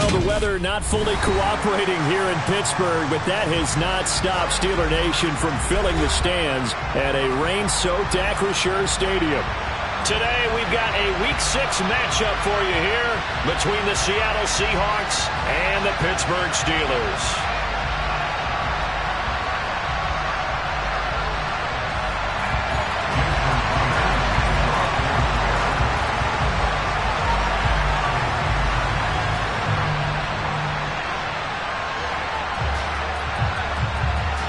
Well, the weather not fully cooperating here in Pittsburgh, but that has not stopped Steeler Nation from filling the stands at a rain-soaked Acrisure Stadium. Today, we've got a Week 6 matchup for you here between the Seattle Seahawks and the Pittsburgh Steelers.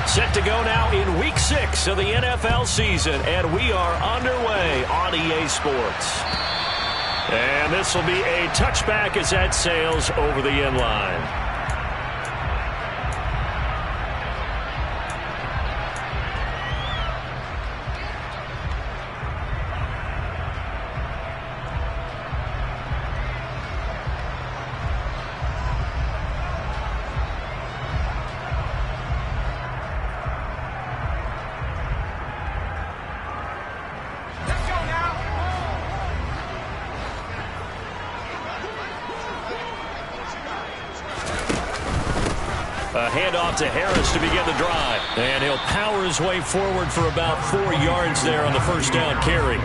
Set to go now in Week 6 of the NFL season, and we are underway on EA Sports. And this will be a touchback as that sails over the end line. A handoff to Harris to begin the drive. And he'll power his way forward for about 4 yards there on the first down carry.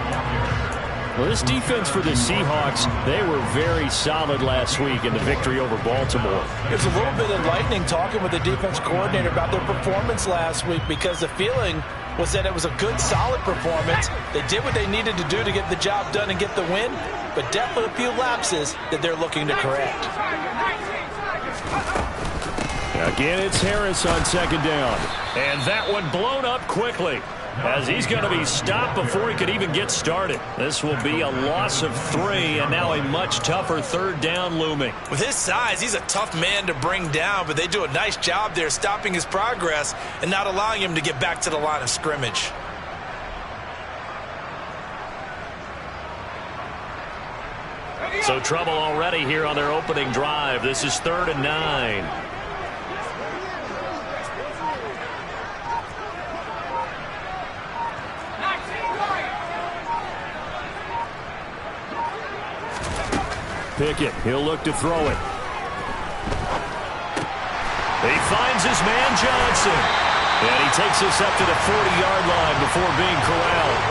Well, this defense for the Seahawks, they were very solid last week in the victory over Baltimore. It was a little bit enlightening talking with the defense coordinator about their performance last week, because the feeling was that it was a good, solid performance. They did what they needed to do to get the job done and get the win, but definitely a few lapses that they're looking to correct. Again, it's Harris on second down. And that one blown up quickly, as he's going to be stopped before he could even get started. This will be a loss of 3, and now a much tougher third down looming. With his size, he's a tough man to bring down, but they do a nice job there stopping his progress and not allowing him to get back to the line of scrimmage. So trouble already here on their opening drive. This is 3rd and 9. Pickett, he'll look to throw it. He finds his man Johnson. And he takes us up to the 40-yard line before being corralled.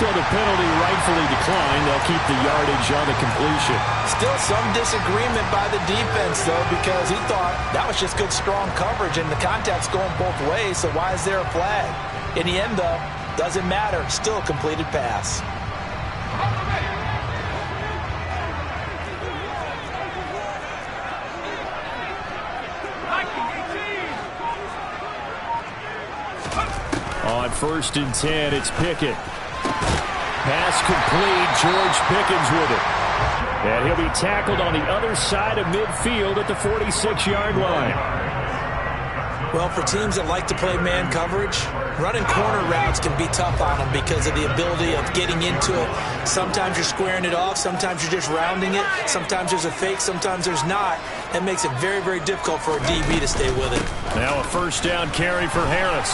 So the penalty rightfully declined. They'll keep the yardage on the completion. Still some disagreement by the defense, though, because he thought that was just good, strong coverage, and the contact's going both ways, so why is there a flag? In the end, though, doesn't matter. Still a completed pass. On 1st and 10, it's Pickett. Pass complete. George Pickens with it. And he'll be tackled on the other side of midfield at the 46-yard line. Well, for teams that like to play man coverage, running corner routes can be tough on them because of the ability of getting into it. Sometimes you're squaring it off. Sometimes you're just rounding it. Sometimes there's a fake. Sometimes there's not. That makes it very, very difficult for a DB to stay with it. Now a first down carry for Harris.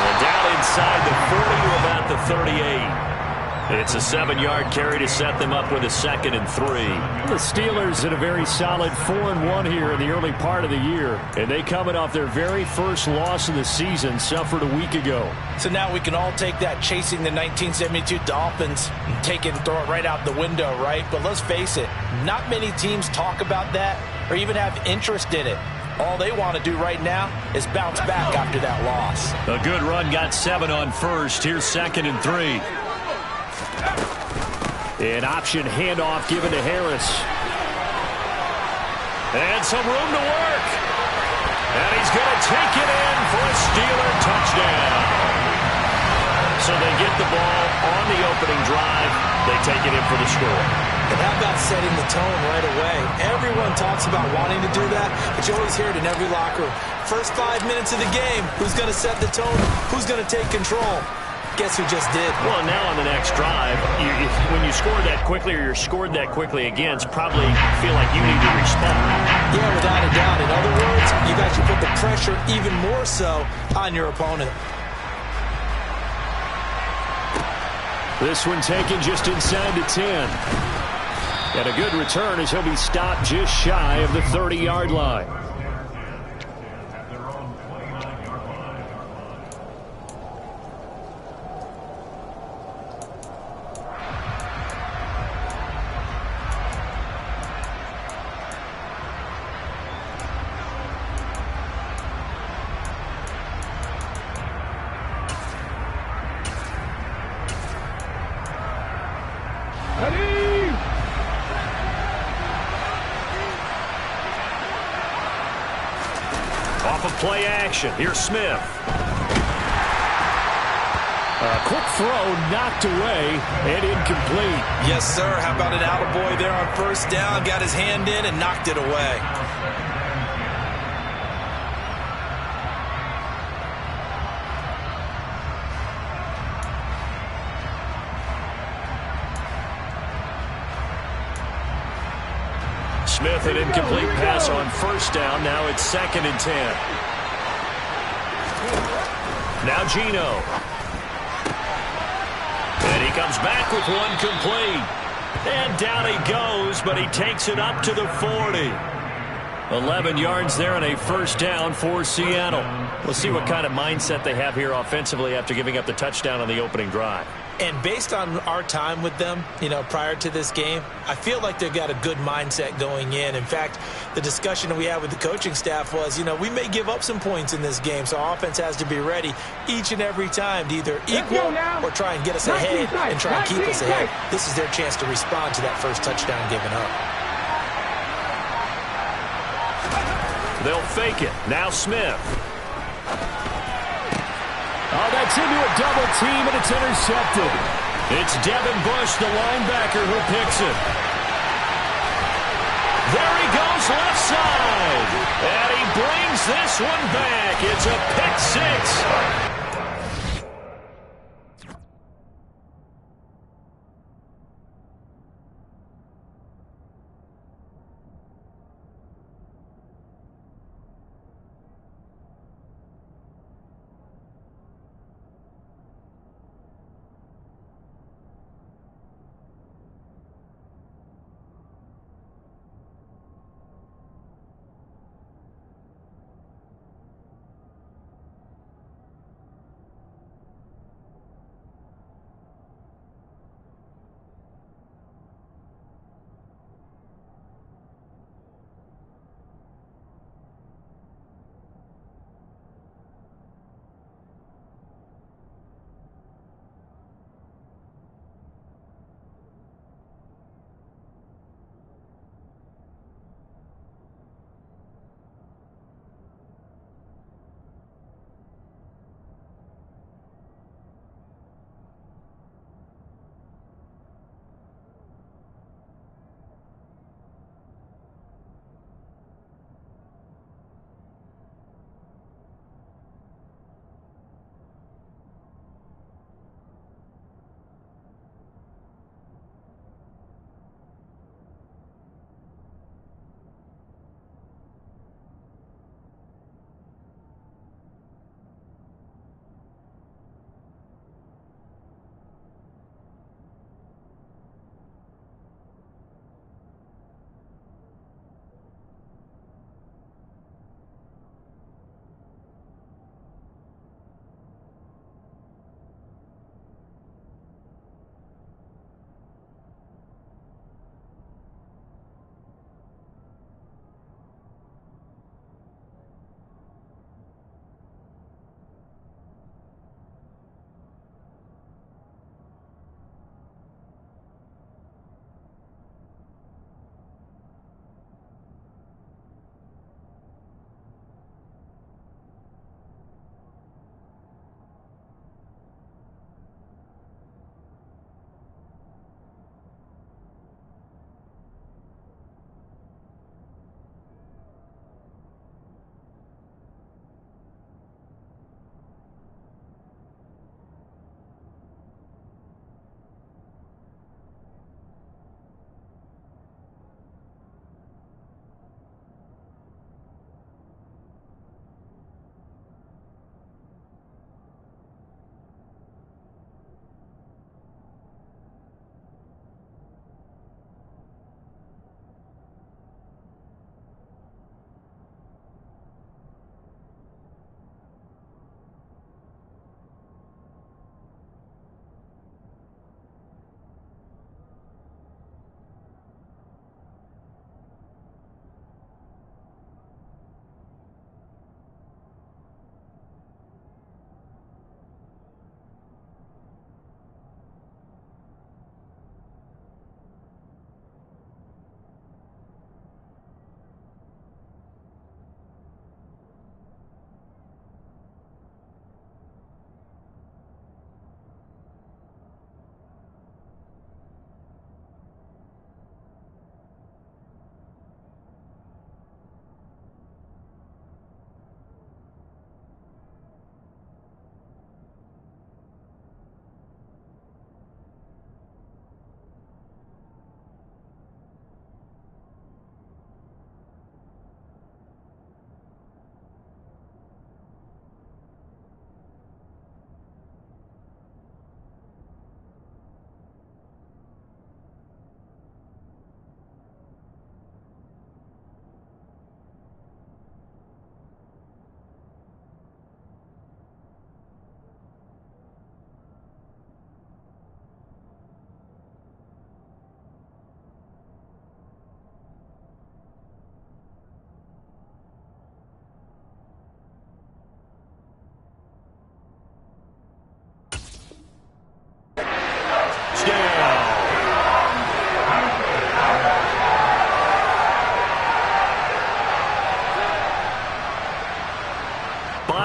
And down inside the 40 to about the 38. It's a 7-yard carry to set them up with a 2nd and 3. The Steelers in a very solid 4-1 here in the early part of the year. And they coming off their very first loss of the season, suffered a week ago. So now we can all take that chasing the 1972 Dolphins and take it and throw it right out the window, right? But let's face it, not many teams talk about that or even have interest in it. All they want to do right now is bounce back after that loss. A good run got 7 on first. Here's 2nd and 3. An option handoff given to Harris. And some room to work. And he's going to take it in for a Steeler touchdown. So they get the ball on the opening drive. They take it in for the score. And how about setting the tone right away? Everyone talks about wanting to do that, but you always hear it in every locker room. First 5 minutes of the game, who's going to set the tone? Who's going to take control? Guess who just did? Well, now on the next drive, when you score that quickly or you're scored that quickly against, probably feel like you need to respond. Yeah, without a doubt. In other words, you guys should put the pressure even more so on your opponent. This one taken just inside the 10. And a good return as he'll be stopped just shy of the 30-yard line. Off of play action. Here's Smith. A quick throw knocked away and incomplete. Yes, sir. How about an attaboy there on first down? Got his hand in and knocked it away. Smith, an incomplete pass on first down. Now it's 2nd and 10. Now Geno. And he comes back with one complete. And down he goes, but he takes it up to the 40. 11 yards there and a first down for Seattle. We'll see what kind of mindset they have here offensively after giving up the touchdown on the opening drive. And based on our time with them, prior to this game, I feel like they've got a good mindset going in. In fact, the discussion that we had with the coaching staff was, we may give up some points in this game, so our offense has to be ready each and every time to either equal or try and get us ahead and try and keep us ahead. This is their chance to respond to that first touchdown given up. They'll fake it. Now Smith. Oh, that's into a double team, and it's intercepted. It's Devin Bush, the linebacker, who picks it. There he goes left side. And he brings this one back. It's a pick six.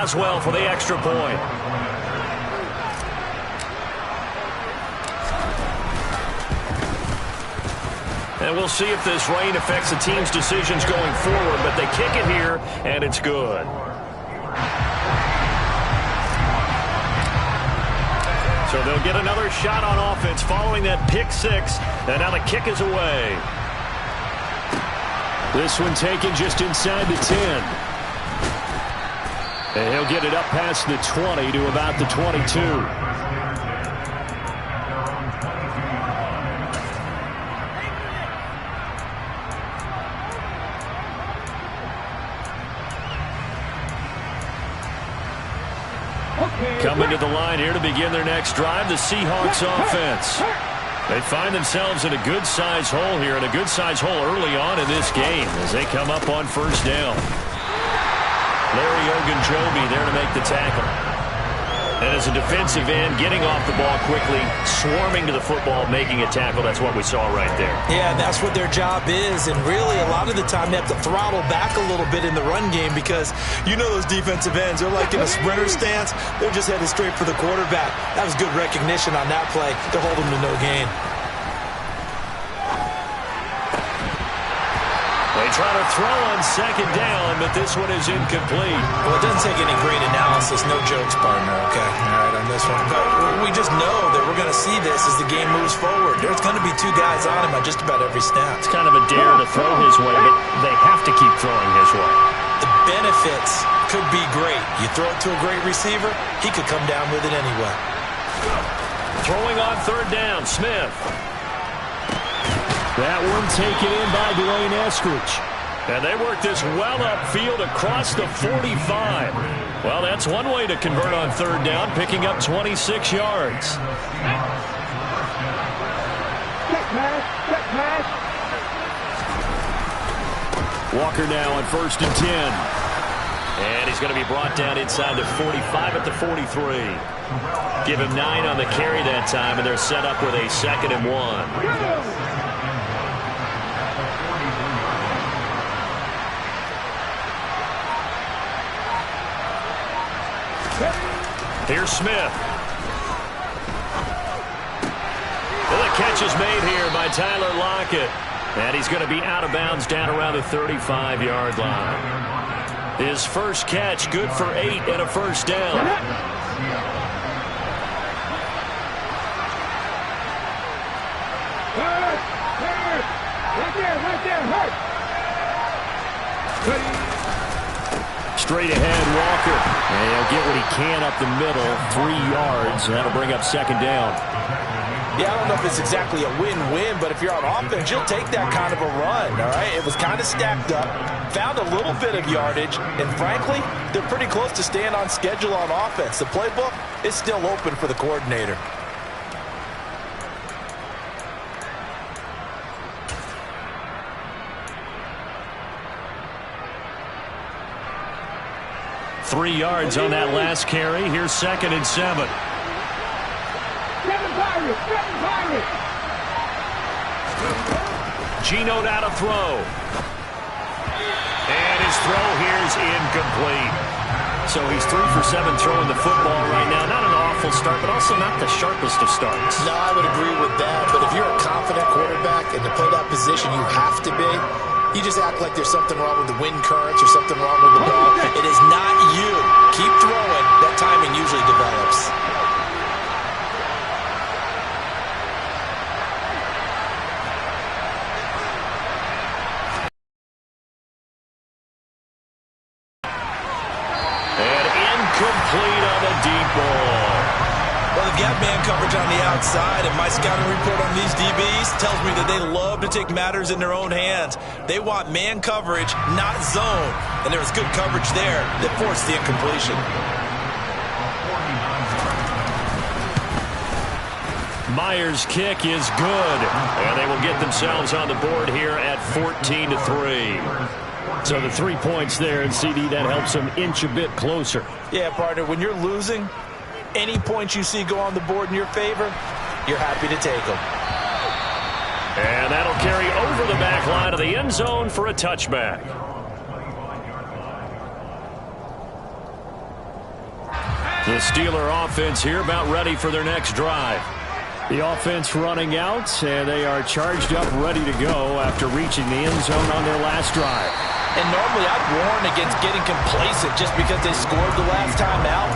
draws well for the extra point. And we'll see if this rain affects the team's decisions going forward, but they kick it here, and it's good. So they'll get another shot on offense following that pick six, and now the kick is away. This one taken just inside the 10. And he'll get it up past the 20 to about the 22. Coming to the line here to begin their next drive, the Seahawks offense. They find themselves in a good-sized hole here, and a good-sized hole early on in this game as they come up on first down. Larry Ogunjobi there to make the tackle. And as a defensive end, getting off the ball quickly, swarming to the football, making a tackle. That's what we saw right there. Yeah, that's what their job is. And really, a lot of the time, they have to throttle back a little bit in the run game because you know those defensive ends, they're like in a sprinter stance. They're just headed straight for the quarterback. That was good recognition on that play to hold them to no gain. They try to throw on second down, but this one is incomplete. Well, it doesn't take any great analysis. No jokes, partner, okay? All right, on this one. But we just know that we're going to see this as the game moves forward. There's going to be two guys on him on just about every snap. It's kind of a dare to throw his way, but they have to keep throwing his way. The benefits could be great. You throw it to a great receiver, he could come down with it anyway. Throwing on third down, Smith. That one taken in by Dwayne Eskridge. And they work this well upfield across the 45. Well, that's one way to convert on third down, picking up 26 yards. Walker now on first and 10. And he's going to be brought down inside the 45 at the 43. Give him 9 on the carry that time, and they're set up with a 2nd and 1. Here's Smith. Well, the catch is made here by Tyler Lockett. And he's going to be out of bounds down around the 35-yard line. His first catch, good for 8 and a first down. Straight ahead, Walker. And he'll get what he can up the middle, 3 yards, and that'll bring up second down. Yeah, I don't know if it's exactly a win-win, but if you're on offense, you'll take that kind of a run, all right? It was kind of stacked up, found a little bit of yardage, and frankly, they're pretty close to staying on schedule on offense. The playbook is still open for the coordinator. Three yards on that last carry. Here's 2nd and 7. Geno now to throw. And his throw here is incomplete. So he's 3 for 7 throwing the football right now. Not an awful start, but also not the sharpest of starts. No, I would agree with that. But if you're a confident quarterback and to play that position, you have to be. You just act like there's something wrong with the wind currents or something wrong with the ball. It is not you. Keep throwing. That timing usually develops. And incomplete on the deep ball. Well, they've got man coverage on the outside, and my scouting report on these DBs tells me that they love to take matters in their own hands. They want man coverage, not zone. And there was good coverage there that forced the incompletion. Myers' kick is good, and they will get themselves on the board here at 14-3. So the 3 points there, and CD, that helps them inch a bit closer. Yeah, partner, when you're losing, any points you see go on the board in your favor, you're happy to take them. And that'll carry over the back line of the end zone for a touchback. The Steeler offense here about ready for their next drive. The offense running out, and they are charged up, ready to go after reaching the end zone on their last drive. And normally I'd warn against getting complacent just because they scored the last time out.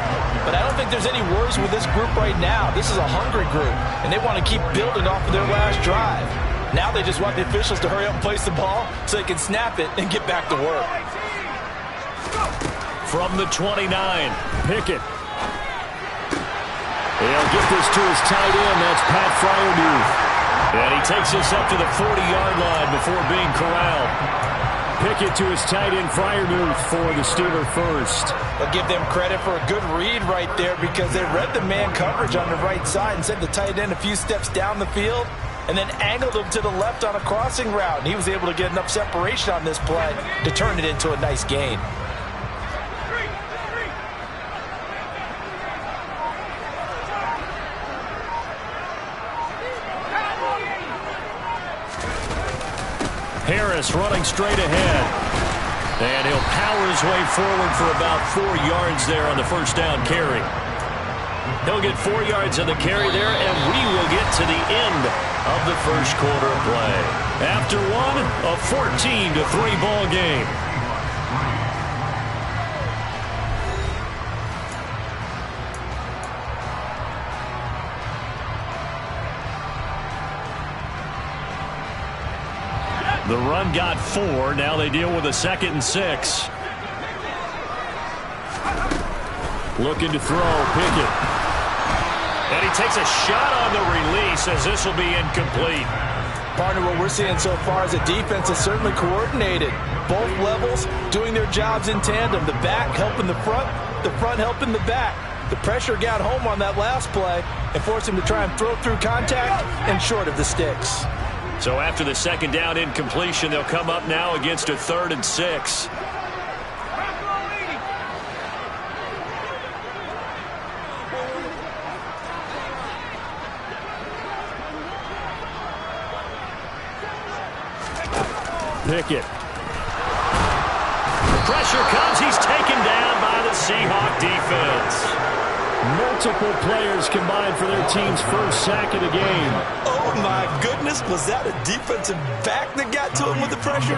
But I don't think there's any worries with this group right now. This is a hungry group, and they want to keep building off of their last drive. Now they just want the officials to hurry up and place the ball so they can snap it and get back to work. From the 29, Pickett. He'll get this to his tight end. That's Pat Freiermuth. And he takes this up to the 40-yard line before being corralled. Pickett to his tight end, Freiermuth, for the Steeler first. I'll give them credit for a good read right there because they read the man coverage on the right side and sent the tight end a few steps down the field and then angled him to the left on a crossing route. And he was able to get enough separation on this play to turn it into a nice gain. Harris running straight ahead. And he'll power his way forward for about 4 yards there on the first down carry. He'll get 4 yards on the carry there, and we will get to the end of the first quarter of play. After one, a 14-3 ball game. The run got 4. Now they deal with a 2nd and 6. Looking to throw, Pickett. And he takes a shot on the release as this will be incomplete. Partner, what we're seeing so far is the defense is certainly coordinated. Both levels doing their jobs in tandem. The back helping the front helping the back. The pressure got home on that last play and forced him to try and throw through contact and short of the sticks. So after the 2nd down incompletion, they'll come up now against a 3rd and 6. Pickett. Pressure comes. He's taken down by the Seahawk defense. Multiple players combined for their team's first sack of the game. Oh, my goodness. Was that a defensive back that got to him with the pressure?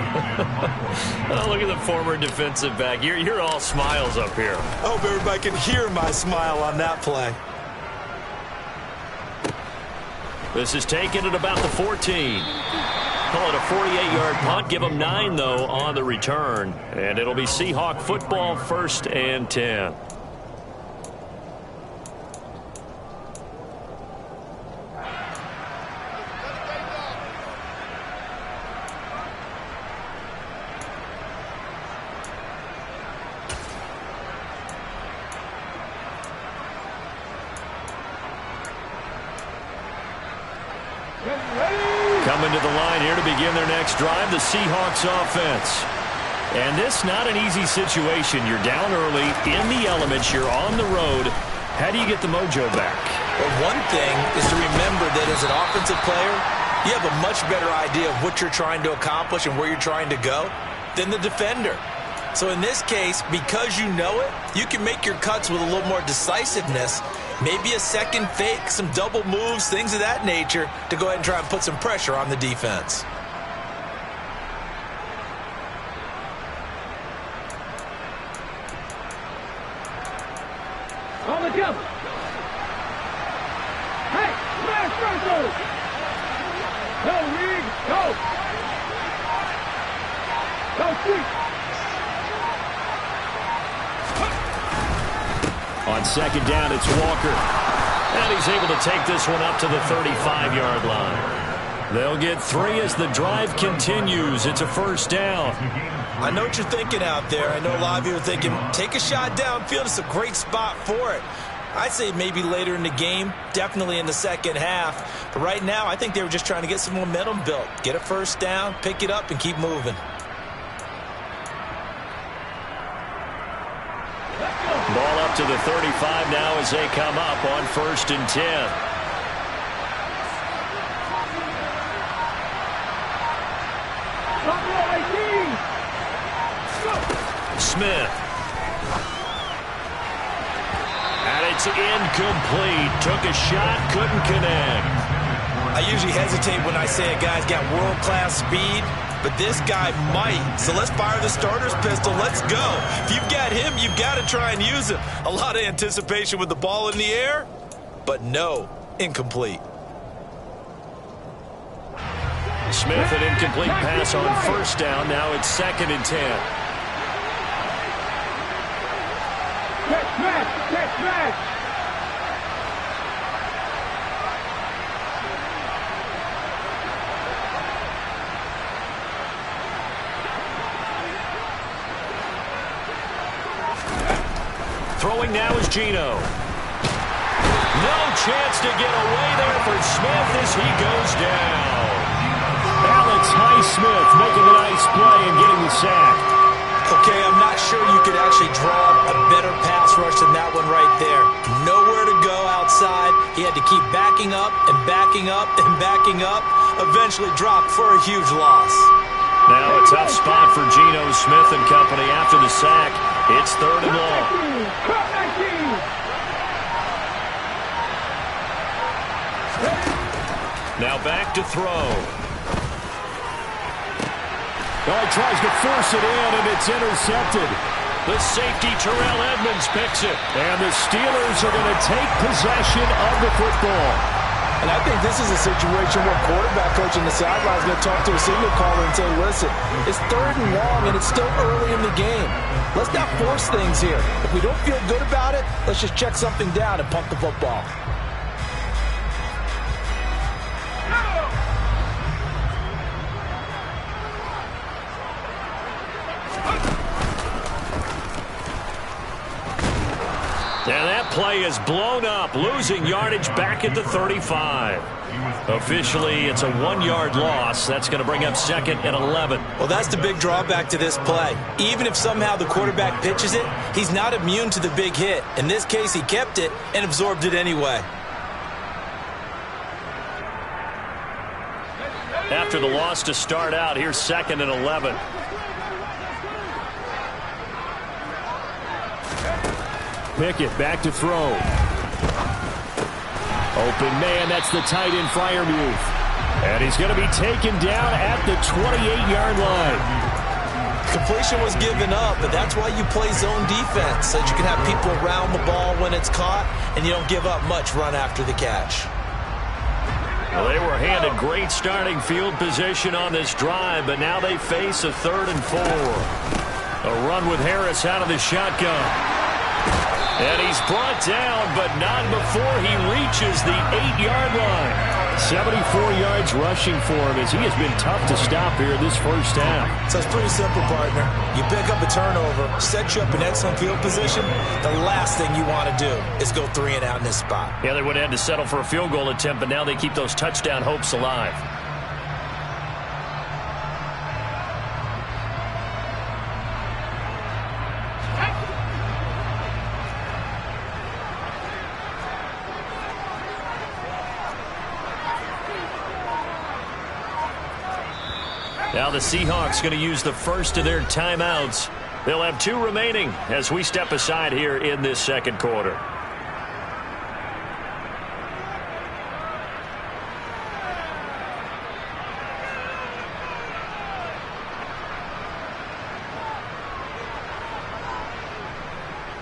Oh, look at the former defensive back. You're all smiles up here. I hope everybody can hear my smile on that play. This is taken at about the 14. Call it a 48-yard punt. Give them 9, though, on the return. And it'll be Seahawk football, 1st and 10. Coming to the line here to begin their next drive, the Seahawks offense. And this not an easy situation. You're down early, in the elements, you're on the road. How do you get the mojo back? Well, one thing is to remember that as an offensive player, you have a much better idea of what you're trying to accomplish and where you're trying to go than the defender. So in this case, because you know it, you can make your cuts with a little more decisiveness. Maybe a second fake, some double moves, things of that nature to go ahead and try and put some pressure on the defense. On the jump. Hey, smash circle. Go, Reed, go. Go, sweep. On 2nd down, it's Walker. And he's able to take this one up to the 35-yard line. They'll get 3 as the drive continues. It's a 1st down. I know what you're thinking out there. I know a lot of you are thinking, take a shot downfield. It's a great spot for it. I'd say maybe later in the game, definitely in the second half. But right now, I think they were just trying to get some momentum built. Get a 1st down, pick it up, and keep moving. Ball up to the 35 now as they come up on 1st and 10. Smith. And It's incomplete. Took a shot, couldn't connect. I usually hesitate when I say a guy's got world-class speed, but this guy might. So let's fire the starter's pistol. Let's go. If you've got him, you've got to try and use him. A lot of anticipation with the ball in the air, but no, incomplete. Smith, an incomplete pass on first down. Now it's 2nd and 10. Catch match! Catch match! Throwing now is Geno. No chance to get away there for Smith as he goes down. Alex Highsmith making a nice play and getting the sack. Okay, I'm not sure you could actually draw a better pass rush than that one right there. Nowhere to go outside. He had to keep backing up and backing up and backing up. Eventually dropped for a huge loss. Now a tough spot for Geno Smith and company after the sack. It's 3rd and long. Now back to throw. Oh, he tries to force it in, and it's intercepted. The safety, Terrell Edmonds, picks it. And the Steelers are going to take possession of the football. And I think this is a situation where quarterback coach in the sideline is going to talk to a signal caller and say, listen, it's 3rd and long, and it's still early in the game. Let's not force things here. If we don't feel good about it, let's just check something down and punt the football. And that play is blown up, losing yardage back at the 35. Officially, it's a 1-yard loss. That's going to bring up 2nd and 11. Well, that's the big drawback to this play. Even if somehow the quarterback pitches it, he's not immune to the big hit. In this case, he kept it and absorbed it anyway. After the loss to start out, here's 2nd and 11. Pickett back to throw. Open man, that's the tight end Freiermuth. And he's going to be taken down at the 28-yard line. Completion was given up, but that's why you play zone defense, so that you can have people around the ball when it's caught, and you don't give up much run after the catch. Well, they were handed great starting field position on this drive, but now they face a 3rd and 4. A run with Harris out of the shotgun. And he's brought down, but not before he reaches the 8-yard line. 74 yards rushing for him as he has been tough to stop here this first half. So it's pretty simple, partner. You pick up a turnover, set you up in excellent field position. The last thing you want to do is go 3 and out in this spot. Yeah, they would have had to settle for a field goal attempt, but now they keep those touchdown hopes alive. Now the Seahawks going to use the first of their timeouts. They'll have 2 remaining as we step aside here in this 2nd quarter.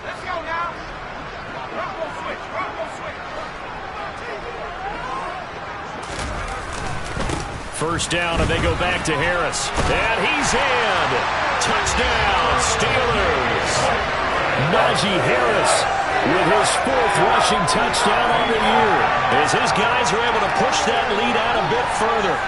Let's go now. Bronco switch. Bronco switch. First down, and they go back to Harris. And he's in. Touchdown, Steelers. Najee Harris with his 4th rushing touchdown on the year. As his guys are able to push that lead out a bit further.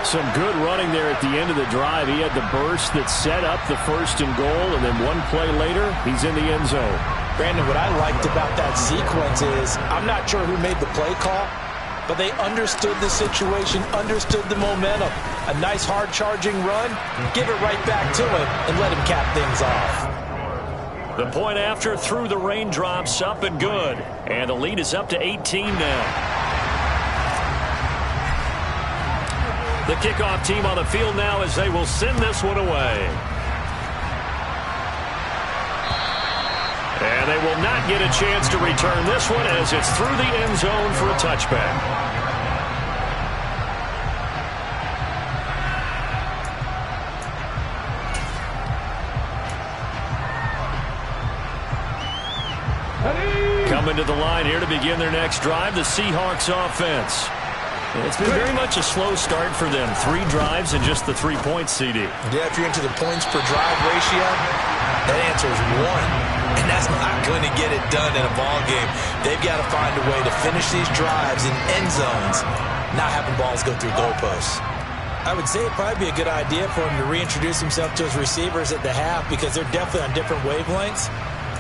Some good running there at the end of the drive. He had the burst that set up the 1st and goal, and then one play later, he's in the end zone. Brandon, what I liked about that sequence is I'm not sure who made the play call, but they understood the situation, understood the momentum. A nice hard-charging run, give it right back to him, and let him cap things off. The point after through the raindrops, up and good. And the lead is up to 18 now. The kickoff team on the field now as they will send this one away. And And they will not get a chance to return this one as it's through the end zone for a touchback. Coming to the line here to begin their next drive, the Seahawks offense. It's been very much a slow start for them. 3 drives and just the 3 points, CD. Yeah, if you're into the points per drive ratio, that answer is 1. And that's not going to get it done in a ball game. They've got to find a way to finish these drives in end zones, not having balls go through goalposts. I would say it'd probably be a good idea for him to reintroduce himself to his receivers at the half because they're definitely on different wavelengths.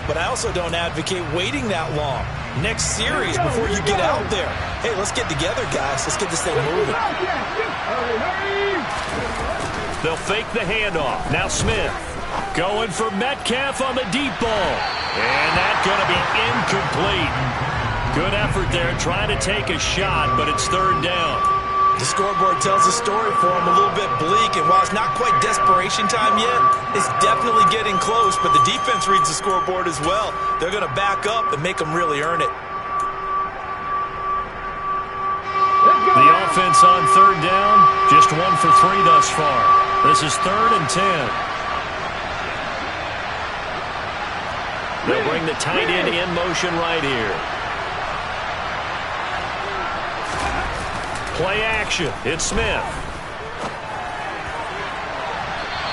But I also don't advocate waiting that long. Next series before you get out there. Hey, let's get together, guys. Let's get this thing moving. They'll fake the handoff. Now Smith going for Metcalf on the deep ball. And that's going to be incomplete. Good effort there trying to take a shot, but it's 3rd down. The scoreboard tells a story for him, a little bit bleak, and while it's not quite desperation time yet, it's definitely getting close, but the defense reads the scoreboard as well. They're going to back up and make them really earn it. The offense on 3rd down, just 1 for 3 thus far. This is 3rd and 10. They'll bring the tight end in motion right here. Play action. It's Smith.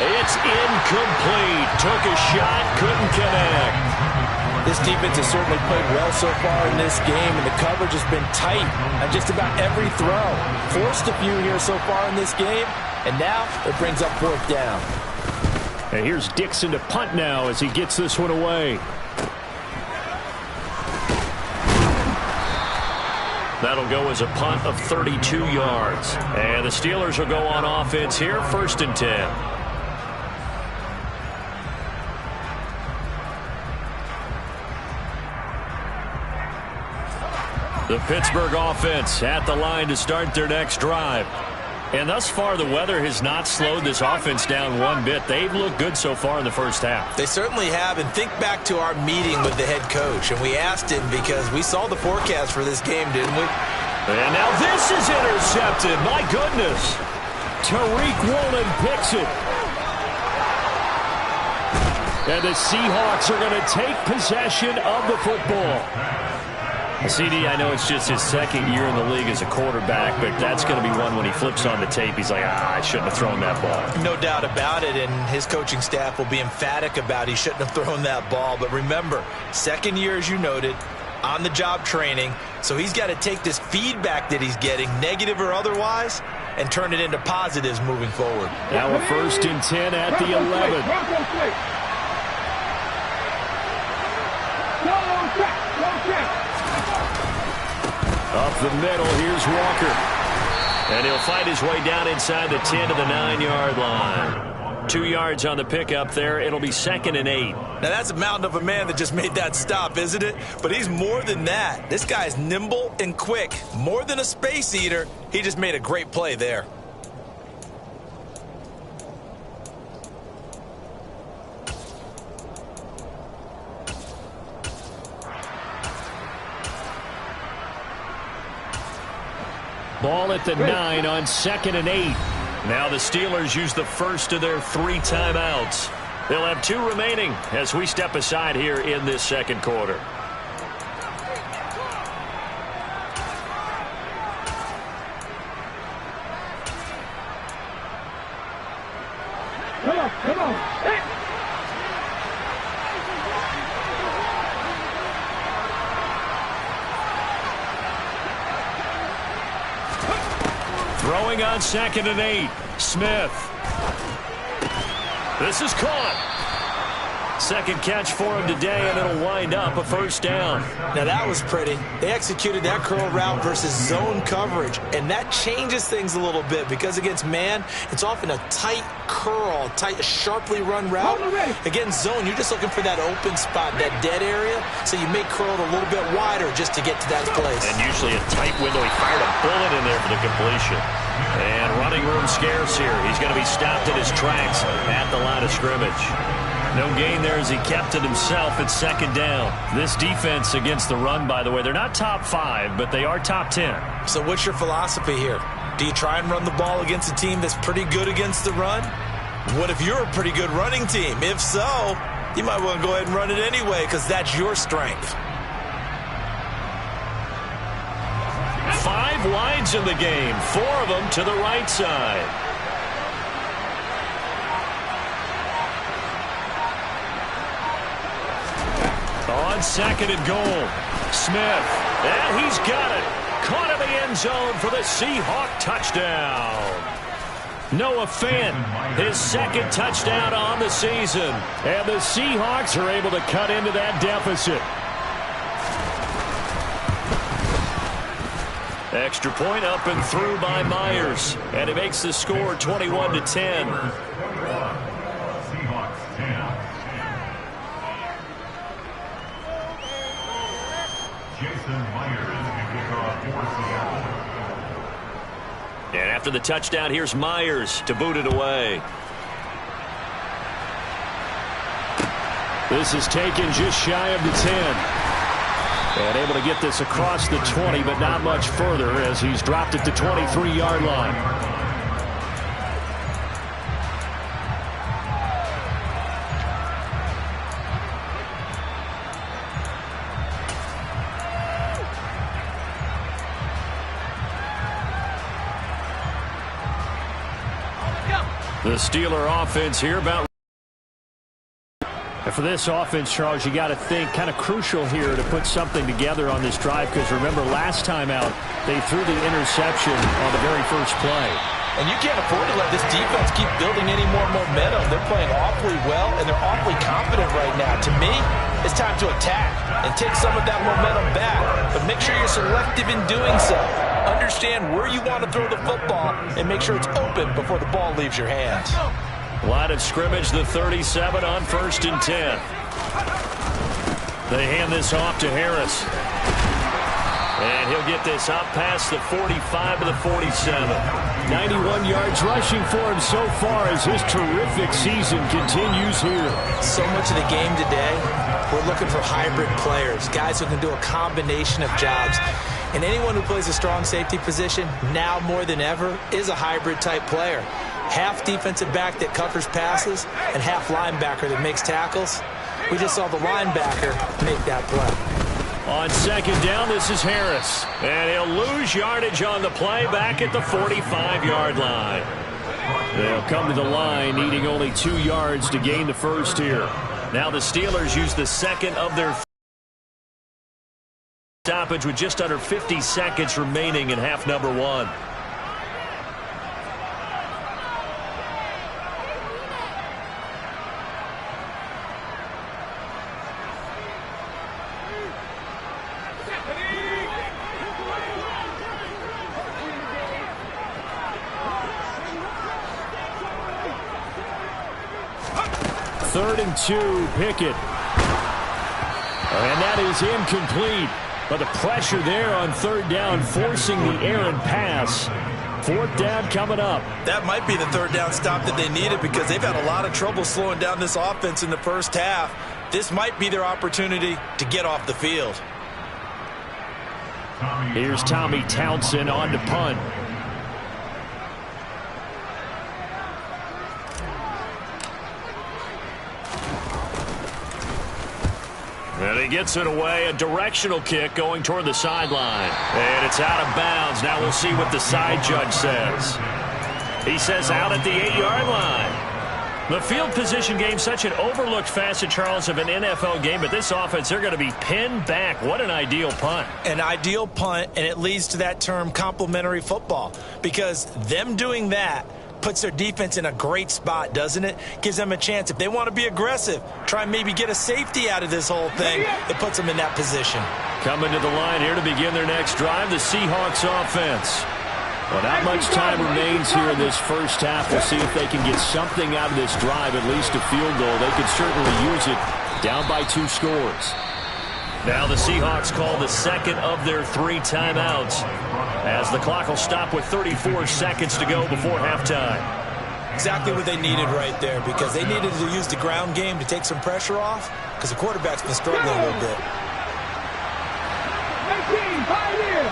It's incomplete. Took a shot, couldn't connect. This defense has certainly played well so far in this game, and the coverage has been tight on just about every throw. Forced a few here so far in this game, and now it brings up 4th down. And here's Dixon to punt now as he gets this one away. That'll go as a punt of 32 yards. And the Steelers will go on offense here, 1st and 10. The Pittsburgh offense at the line to start their next drive. And thus far, the weather has not slowed this offense down one bit. They've looked good so far in the first half. They certainly have, and think back to our meeting with the head coach, and we asked him because we saw the forecast for this game, didn't we? And now this is intercepted. My goodness. Tariq Woolen picks it. And the Seahawks are going to take possession of the football. CD, I know it's just his 2nd year in the league as a quarterback, but that's going to be one when he flips on the tape. He's like, I shouldn't have thrown that ball. No doubt about it, and his coaching staff will be emphatic about he shouldn't have thrown that ball. But remember, 2nd year, as you noted, on-the-job training, so he's got to take this feedback that he's getting, negative or otherwise, and turn it into positives moving forward. Now a 1st and 10 at the 11. Up the middle, here's Walker. And he'll fight his way down inside the 10 to the 9-yard line. 2 yards on the pickup there. It'll be 2nd and 8. Now, that's a mountain of a man that just made that stop, isn't it? But he's more than that. This guy's nimble and quick. More than a space eater, he just made a great play there. Ball at the 9 on 2nd and 8. Now the Steelers use the first of their 3 timeouts. They'll have 2 remaining as we step aside here in this 2nd quarter. Come on. Hey. Throwing on 2nd and 8. Smith. This is caught. 2nd catch for him today, and it'll wind up a 1st down. Now that was pretty. They executed that curl route versus zone coverage, and that changes things a little bit because against man, it's often a tight curl, sharply run route. Against zone, you're just looking for that open spot, that dead area, so you may curl it a little bit wider just to get to that place. And usually a tight window. He fired a bullet in there for the completion. And running room scarce here. He's going to be stopped in his tracks at the line of scrimmage. No gain there as he kept it himself at second down. This defense against the run, by the way, they're not top 5, but they are top 10. So what's your philosophy here? Do you try and run the ball against a team that's pretty good against the run? What if you're a pretty good running team? If so, you might want to go ahead and run it anyway because that's your strength. 5 wides in the game, 4 of them to the right side. On second and goal, Smith, and he's got it. Caught in the end zone for the Seahawk touchdown. Noah Fant, his second touchdown on the season. And the Seahawks are able to cut into that deficit. Extra point up and through by Myers. And it makes the score 21-10. And after the touchdown, here's Myers to boot it away. This is taken just shy of the 10. And able to get this across the 20, but not much further as he's dropped at the 23-yard line. The Steeler offense here about. And for this offense, Charles, you got to think kind of crucial here to put something together on this drive because remember last time out they threw the interception on the very first play. And you can't afford to let this defense keep building any more momentum. They're playing awfully well, and they're awfully confident right now. To me, it's time to attack and take some of that momentum back. But make sure you're selective in doing so. Understand where you want to throw the football and make sure it's open before the ball leaves your hands. Line of scrimmage, the 37 on 1st and 10. They hand this off to Harris. And he'll get this up past the 45 to the 47. 91 yards rushing for him so far as his terrific season continues here. So much of the game today, we're looking for hybrid players, guys who can do a combination of jobs. And anyone who plays a strong safety position, now more than ever, is a hybrid type player. Half defensive back that covers passes and half linebacker that makes tackles. We just saw the linebacker make that play. On second down, this is Harris. And he'll lose yardage on the play back at the 45-yard line. They'll come to the line needing only 2 yards to gain the first here. Now the Steelers use the second of their stoppage with just under 50 seconds remaining in half number 1. Third and 2, Pickett. And that is incomplete. But the pressure there on third down, forcing the errant pass. 4th down coming up. That might be the third down stop that they needed because they've had a lot of trouble slowing down this offense in the first half. This might be their opportunity to get off the field. Here's Tommy Townsend on to punt. And he gets it away, a directional kick going toward the sideline. And it's out of bounds. Now we'll see what the side judge says. He says out at the 8-yard line. The field position game, such an overlooked facet, Charles, of an NFL game, but this offense, they're going to be pinned back. What an ideal punt. An ideal punt, and it leads to that term complementary football, because them doing that puts their defense in a great spot, doesn't it? Gives them a chance. If they want to be aggressive, try and maybe get a safety out of this whole thing, it puts them in that position. Coming to the line here to begin their next drive, the Seahawks offense. Well, not much time remains here in this first half. We'll see if they can get something out of this drive, at least a field goal. They could certainly use it, down by 2 scores. Now the Seahawks call the second of their 3 timeouts as the clock will stop with 34 seconds to go before halftime. Exactly what they needed right there, because they needed to use the ground game to take some pressure off, because the quarterback's been struggling a little bit. 18, Pioneer!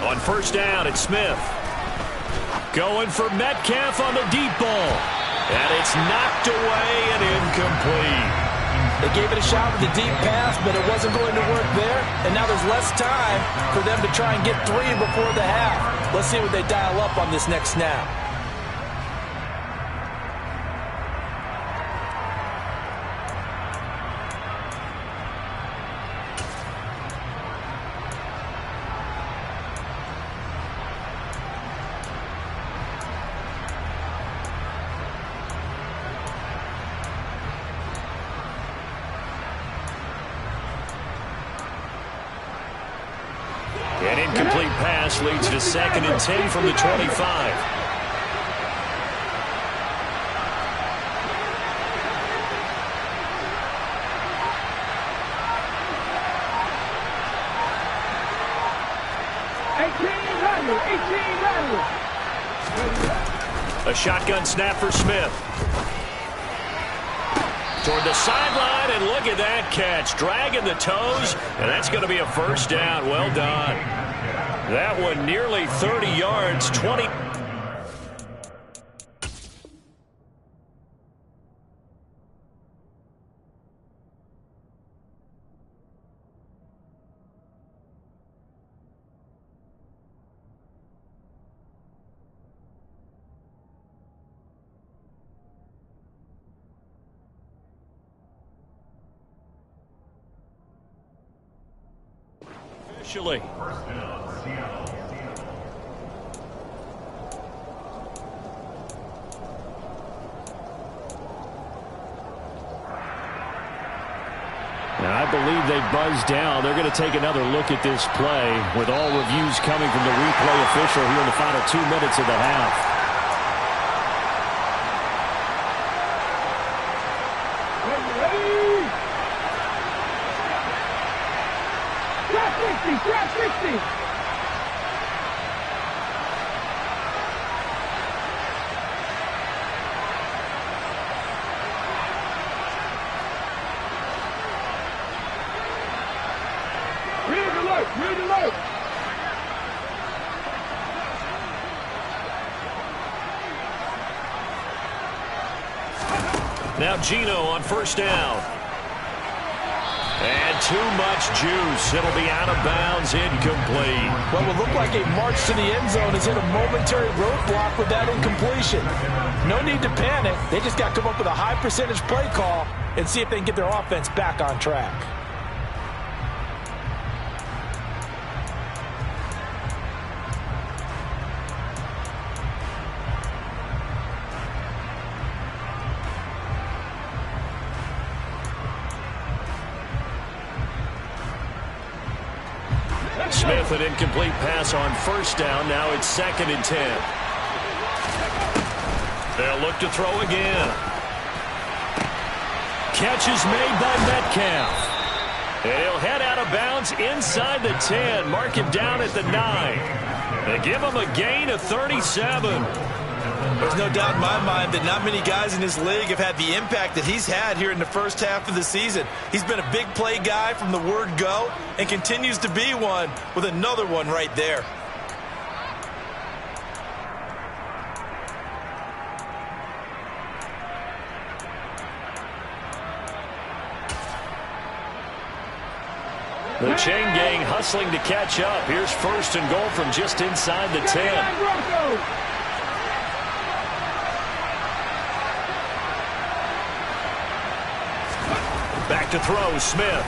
On first down, it's Smith. Going for Metcalf on the deep ball. And it's knocked away and incomplete. They gave it a shot with the deep pass, but it wasn't going to work there. And now there's less time for them to try and get 3 before the half. Let's see what they dial up on this next snap. An incomplete pass leads to 2nd and 10 from the 25. A shotgun snap for Smith. Toward the sideline, and look at that catch. Dragging the toes, and that's going to be a first down. Well done. That one nearly 30 yards, 20. Officially. Now, I believe they buzzed down. They're going to take another look at this play with all reviews coming from the replay official here in the final 2 minutes of the half. Trap 60! Red alert! Red alert! Now Gino on first down. And too much juice. It'll be out of bounds, incomplete. What will look like a march to the end zone is hit a momentary roadblock with that incompletion. No need to panic. They just got to come up with a high percentage play call and see if they can get their offense back on track. Smith, an incomplete pass on first down. Now it's 2nd and 10. They'll look to throw again. Catch is made by Metcalf. And he'll head out of bounds inside the 10. Mark him down at the 9. They give him a gain of 37. There's no doubt in my mind that not many guys in this league have had the impact that he's had here in the first half of the season. He's been a big play guy from the word go and continues to be one with another one right there. The chain gang hustling to catch up. Here's 1st and goal from just inside the 10. Back to throw, Smith.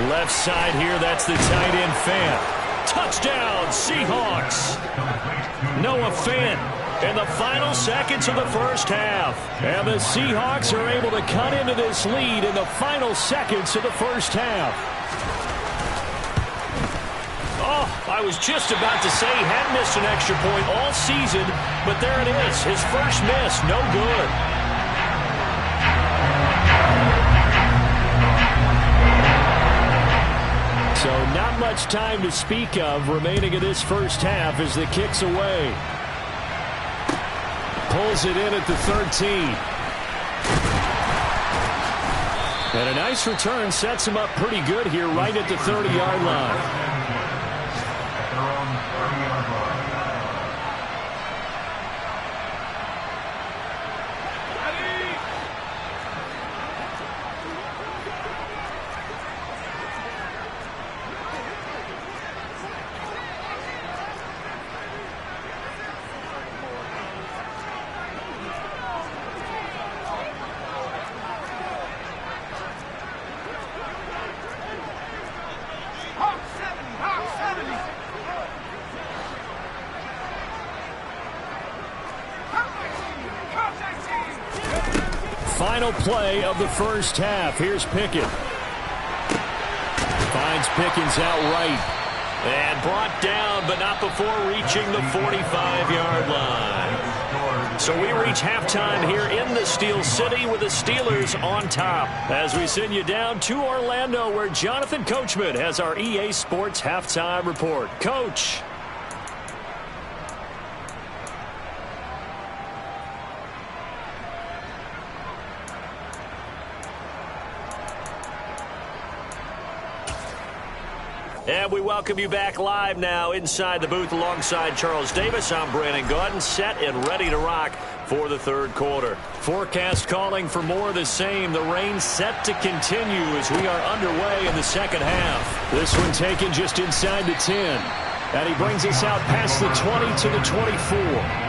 Left side here, that's the tight end Fant. Touchdown, Seahawks. Noah Fant in the final seconds of the first half. And the Seahawks are able to cut into this lead in the final seconds of the first half. Oh, I was just about to say he hadn't missed an extra point all season, but there it is. His first miss, no good. So not much time to speak of remaining in this first half as the kick's away. Pulls it in at the 13. And a nice return sets him up pretty good here right at the 30-yard line. Final play of the first half. Here's Pickett. Finds Pickens outright. And brought down, but not before reaching the 45-yard line. So we reach halftime here in the Steel City with the Steelers on top. As we send you down to Orlando, where Jonathan Coachman has our EA Sports halftime report. Coach. And we welcome you back live now inside the booth alongside Charles Davis. I'm Brandon Gaudin, set and ready to rock for the third quarter. Forecast calling for more of the same. The rain set to continue as we are underway in the second half. This one taken just inside the 10. And he brings us out past the 20 to the 24.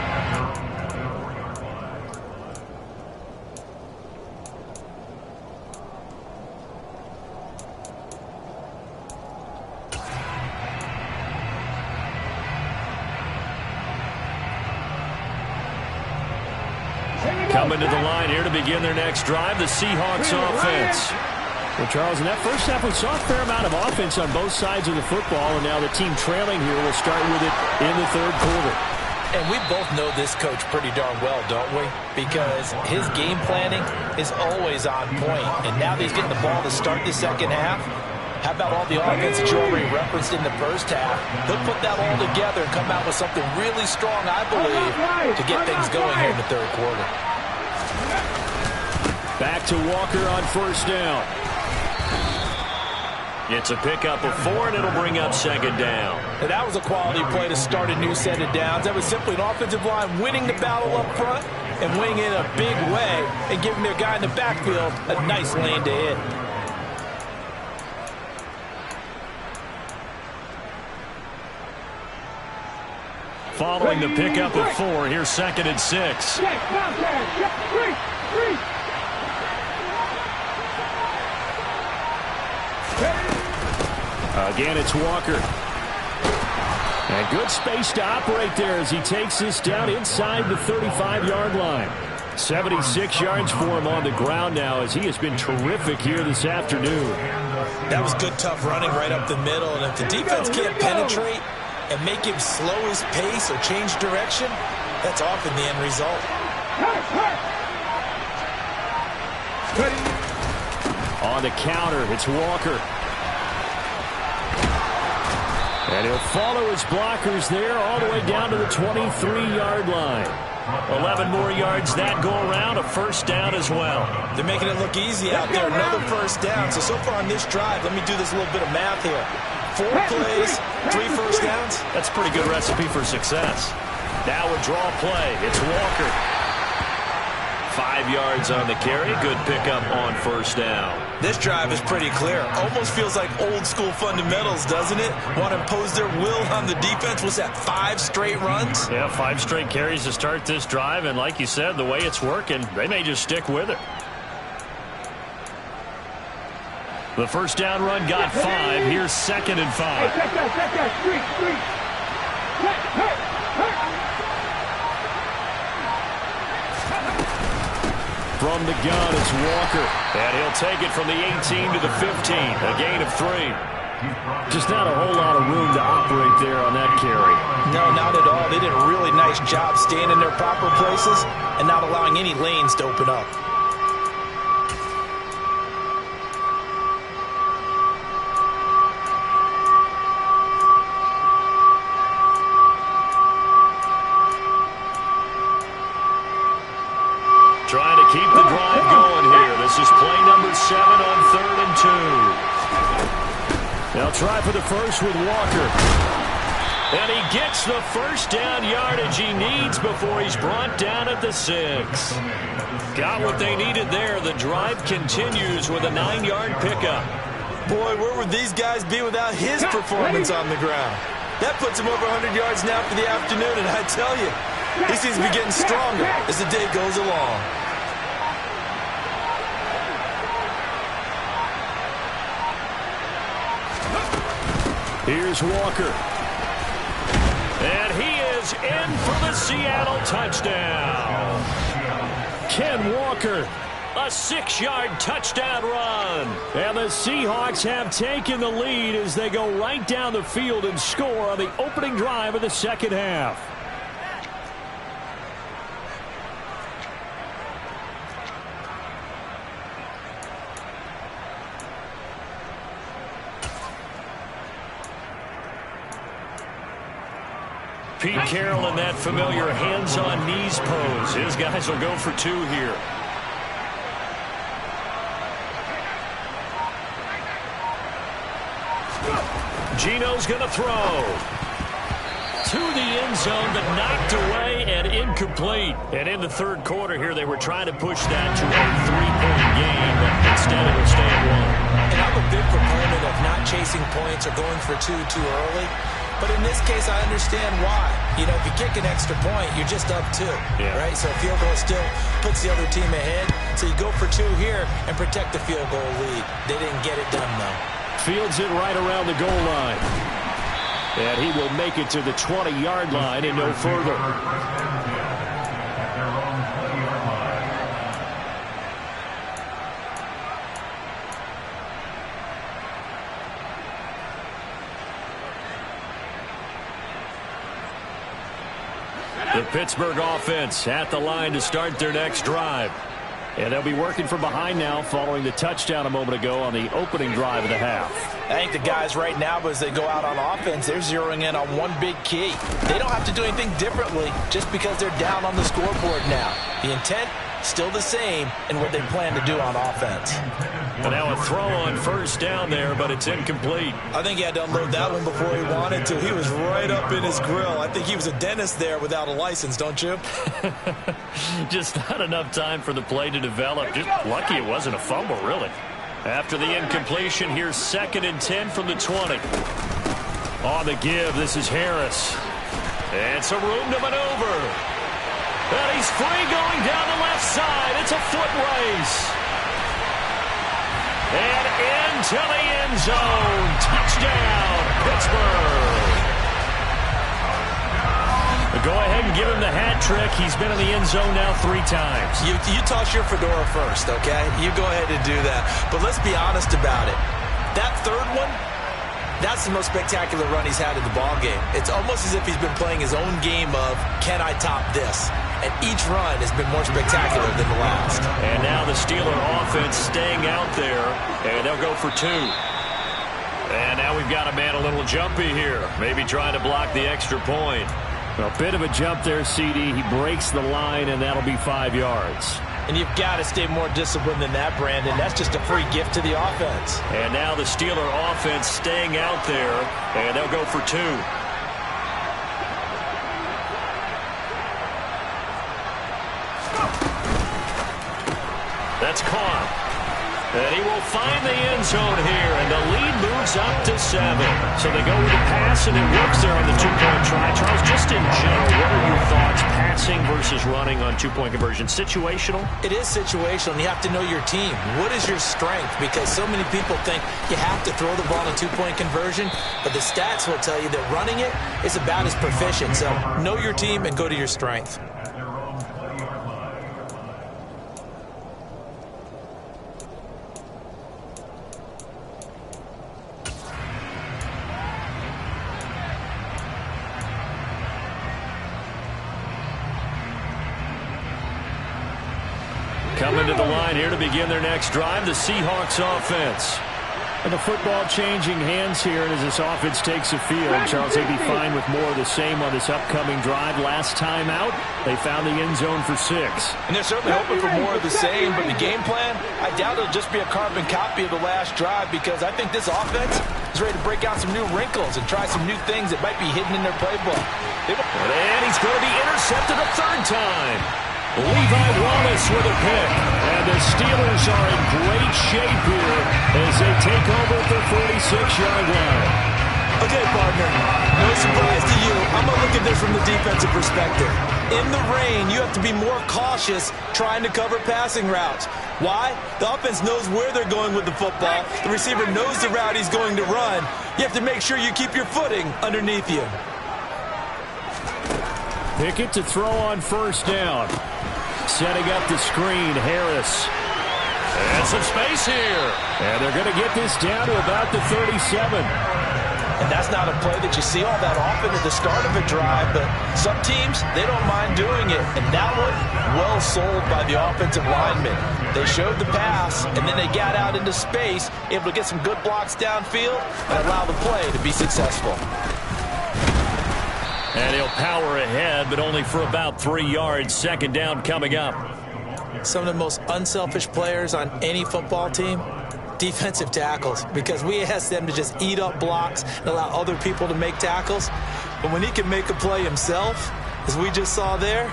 Coming to the line here to begin their next drive, the Seahawks offense. Well, Charles, in that first half, we saw a fair amount of offense on both sides of the football, and now the team trailing here will start with it in the third quarter. And we both know this coach pretty darn well, don't we? Because his game planning is always on point. And now that he's getting the ball to start the second half, how about all the offense that you already referenced in the first half? He'll put that all together and come out with something really strong, I believe, to get things going here in the third quarter. Back to Walker on first down. It's a pickup of 4, and it'll bring up second down. And that was a quality play to start a new set of downs. That was simply an offensive line winning the battle up front and winning it in a big way and giving their guy in the backfield a nice lane to hit. Following the pickup of 4, here's second and 6. Again, it's Walker. And good space to operate there as he takes this down inside the 35-yard line. 76 yards for him on the ground now as he has been terrific here this afternoon. That was good, tough running right up the middle. And if the defense can't penetrate and make him slow his pace or change direction, that's often the end result. On the counter, it's Walker. And he'll follow his blockers there all the way down to the 23-yard line. 11 more yards that go around, a first down as well. They're making it look easy out there. Another first down. So far on this drive, let me do this little bit of math here. 4 plays, 3 first downs. That's a pretty good recipe for success. Now a draw play. It's Walker. 5 yards on the carry. Good pickup on first down. This drive is pretty clear. Almost feels like old school fundamentals, doesn't it? Want to impose their will on the defense. Was that 5 straight runs? Yeah, 5 straight carries to start this drive. And like you said, the way it's working, they may just stick with it. The first down run got 5. Here's second and 5. From the gun, it's Walker. And he'll take it from the 18 to the 15. A gain of 3. Just not a whole lot of room to operate there on that carry. No, not at all. They did a really nice job staying in their proper places and not allowing any lanes to open up. Trying to keep the drive going here. This is play number 7 on 3rd and 2. They'll try for the first with Walker. And he gets the first down yardage he needs before he's brought down at the 6. Got what they needed there. The drive continues with a 9-yard pickup. Boy, where would these guys be without his performance on the ground? That puts him over 100 yards now for the afternoon, and I tell you, he seems to be getting stronger as the day goes along. Here's Walker. And he is in for the Seattle touchdown. Ken Walker. A 6-yard touchdown run. And the Seahawks have taken the lead as they go right down the field and score on the opening drive of the second half. Pete Carroll in that familiar hands-on-knees pose. His guys will go for 2 here. Gino's going to throw. To the end zone, but knocked away and incomplete. And in the third quarter here, they were trying to push that to a 3-point game, but instead it will stay at 1. And I'm a big proponent of not chasing points or going for 2 too early. But in this case, I understand why. You know, if you kick an extra point, you're just up 2, right? So a field goal still puts the other team ahead. So you go for 2 here and protect the field goal lead. They didn't get it done, though. Fields it right around the goal line. And he will make it to the 20-yard line and no further. The Pittsburgh offense at the line to start their next drive. And they'll be working from behind now following the touchdown a moment ago on the opening drive of the half. I think the guys right now, as they go out on offense, they're zeroing in on one big key. They don't have to do anything differently just because they're down on the scoreboard now. The intent, still the same, and what they plan to do on offense. And now a throw on first down there, but it's incomplete. I think he had to unload that one before he wanted to. He was right up in his grill. I think he was a dentist there without a license, don't you? Just not enough time for the play to develop. Just lucky it wasn't a fumble, really. After the incompletion, here's 2nd and 10 from the 20. On the give, this is Harris. And some room to maneuver. And he's free going down the left side. It's a foot race. And into the end zone. Touchdown, Pittsburgh. Go ahead and give him the hat trick. He's been in the end zone now 3 times. You toss your fedora first, okay? You go ahead and do that. But let's be honest about it. That third one, that's the most spectacular run he's had in the ballgame. It's almost as if he's been playing his own game of, can I top this? And each run has been more spectacular than the last. And now the Steeler offense staying out there, and they'll go for 2. And now we've got a man a little jumpy here, maybe trying to block the extra point. A bit of a jump there, CD. He breaks the line, and that'll be 5 yards. And you've got to stay more disciplined than that, Brandon. That's just a free gift to the offense. And now the Steeler offense staying out there, and they'll go for 2. That's caught. And he will find the end zone here, and the lead moves up to 7. So they go with the pass, and it works there on the 2-point try. Charles, just in general, what are your thoughts, passing versus running on 2-point conversion? Situational? It is situational, and you have to know your team. What is your strength? Because so many people think you have to throw the ball in a 2-point conversion, but the stats will tell you that running it is about as proficient. So know your team and go to your strength. Coming to the line here to begin their next drive, the Seahawks offense. And the football changing hands here, and as this offense takes the field, Charles, they'd be fine with more of the same on this upcoming drive. Last time out, they found the end zone for 6. And they're certainly hoping for more of the same, but the game plan, I doubt it'll just be a carbon copy of the last drive, because I think this offense is ready to break out some new wrinkles and try some new things that might be hidden in their playbook. And he's going to be intercepted a third time. Levi Wallace with a pick. And the Steelers are in great shape here as they take over at the 46-yard line. Okay, partner, no surprise to you. I'm going to look at this from the defensive perspective. In the rain, you have to be more cautious trying to cover passing routes. Why? The offense knows where they're going with the football. The receiver knows the route he's going to run. You have to make sure you keep your footing underneath you. Pickett to throw on first down. Setting up the screen, Harris. And some space here. And they're going to get this down to about the 37. And that's not a play that you see all that often at the start of a drive, but some teams, they don't mind doing it. And that one, well sold by the offensive lineman. They showed the pass, and then they got out into space, able to get some good blocks downfield and allow the play to be successful. And he'll power ahead, but only for about 3 yards. Second down coming up. Some of the most unselfish players on any football team, defensive tackles, because we ask them to just eat up blocks and allow other people to make tackles. But when he can make a play himself, as we just saw there,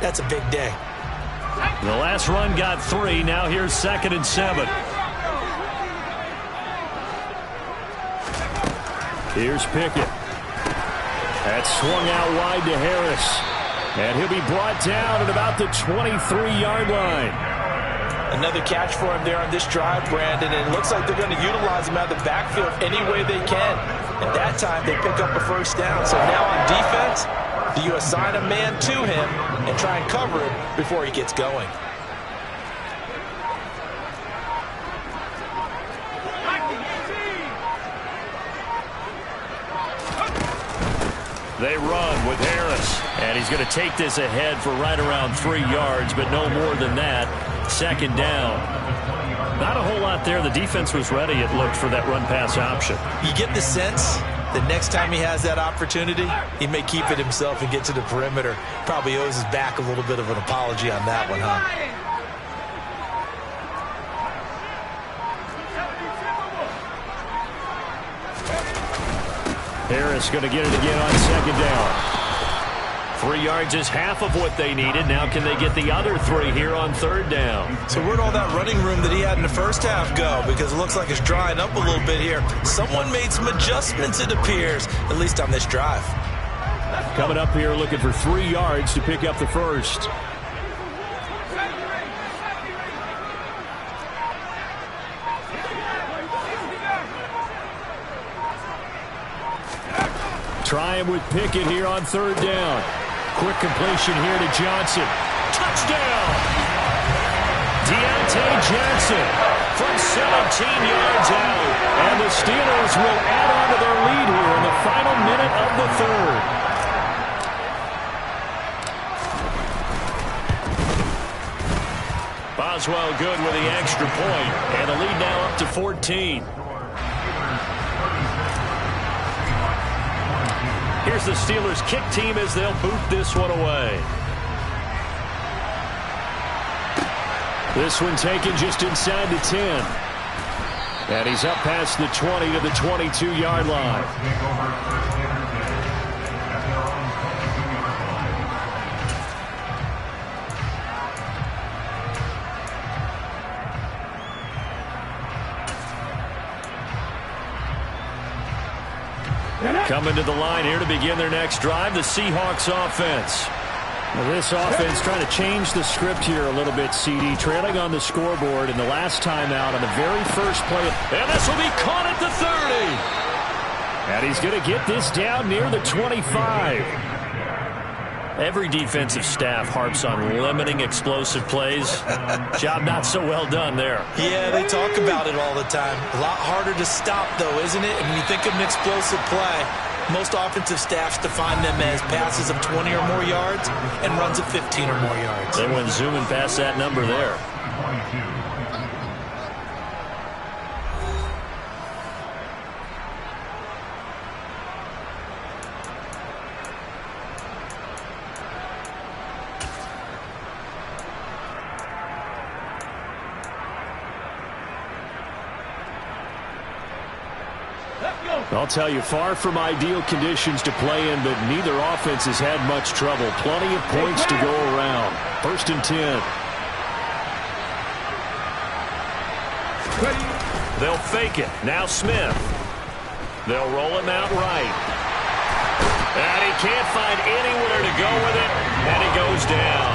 that's a big day. The last run got 3. Now here's 2nd and 7. Here's Pickett. That's swung out wide to Harris. And he'll be brought down at about the 23-yard line. Another catch for him there on this drive, Brandon, and it looks like they're going to utilize him out of the backfield any way they can. At that time, they pick up a first down. So now on defense, do you assign a man to him and try and cover it before he gets going? They run with Harris. And he's going to take this ahead for right around 3 yards, but no more than that. Second down. Not a whole lot there. The defense was ready, it looked, for that run-pass option. You get the sense that next time he has that opportunity, he may keep it himself and get to the perimeter. Probably owes his back a little bit of an apology on that one, huh? Harris going to get it again on second down. 3 yards is half of what they needed. Now can they get the other 3 here on third down? So where'd all that running room that he had in the first half go? Because it looks like it's drying up a little bit here. Someone made some adjustments, it appears, at least on this drive. Coming up here looking for 3 yards to pick up the first. Trying with Pickett here on third down. Quick completion here to Johnson. Touchdown! Deontay Johnson from 17 yards out. And the Steelers will add on to their lead here in the final minute of the third. Boswell good with the extra point. And the lead now up to 14. Here's the Steelers kick team as they'll boot this one away. This one taken just inside the 10. And he's up past the 20 to the 22-yard line. Coming to the line here to begin their next drive, the Seahawks offense. Now this offense trying to change the script here a little bit, CD. Trailing on the scoreboard in the last time out on the very first play. And this will be caught at the 30. And he's going to get this down near the 25. Every defensive staff harps on limiting explosive plays. Job not so well done there. Yeah, they talk about it all the time. A lot harder to stop, though, isn't it? And when you think of an explosive play, Most offensive staffs define them as passes of 20 or more yards and runs of 15 or more yards. They went zooming past that number there. I'll tell you, far from ideal conditions to play in, but neither offense has had much trouble. Plenty of points to go around. 1st and 10. They'll fake it. Now Smith. They'll roll him out right. And he can't find anywhere to go with it, and he goes down.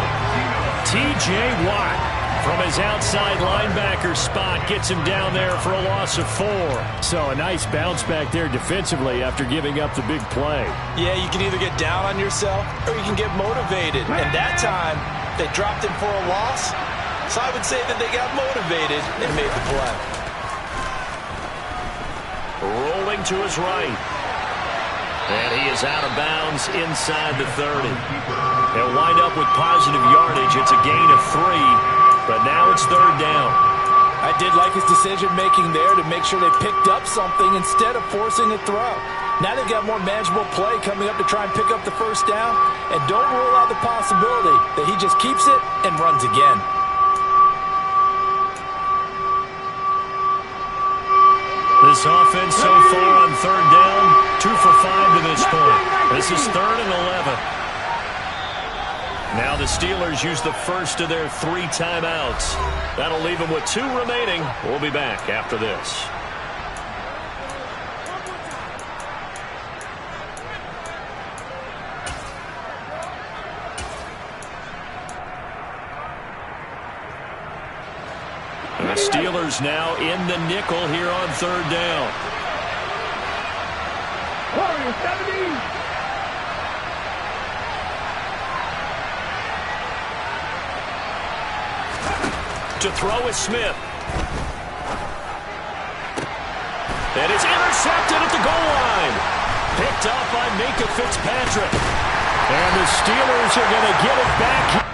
T.J. Watt, from his outside linebacker spot, gets him down there for a loss of 4. So a nice bounce back there defensively after giving up the big play. Yeah, you can either get down on yourself or you can get motivated. And that time, they dropped him for a loss. So I would say that they got motivated and made the play. Rolling to his right. And he is out of bounds inside the 30. They'll wind up with positive yardage. It's a gain of 3. But now it's 3rd down. I did like his decision-making there to make sure they picked up something instead of forcing a throw. Now they've got more manageable play coming up to try and pick up the 1st down. And don't rule out the possibility that he just keeps it and runs again. This offense so far on 3rd down, 2 for 5 to this point. This is 3rd and 11. Now the Steelers use the first of their 3 timeouts. That'll leave them with 2 remaining. We'll be back after this. The Steelers now in the nickel here on 3rd down. Warrior 70. To throw is Smith. And it's intercepted at the goal line. Picked up by Minka Fitzpatrick. And the Steelers are going to get it back.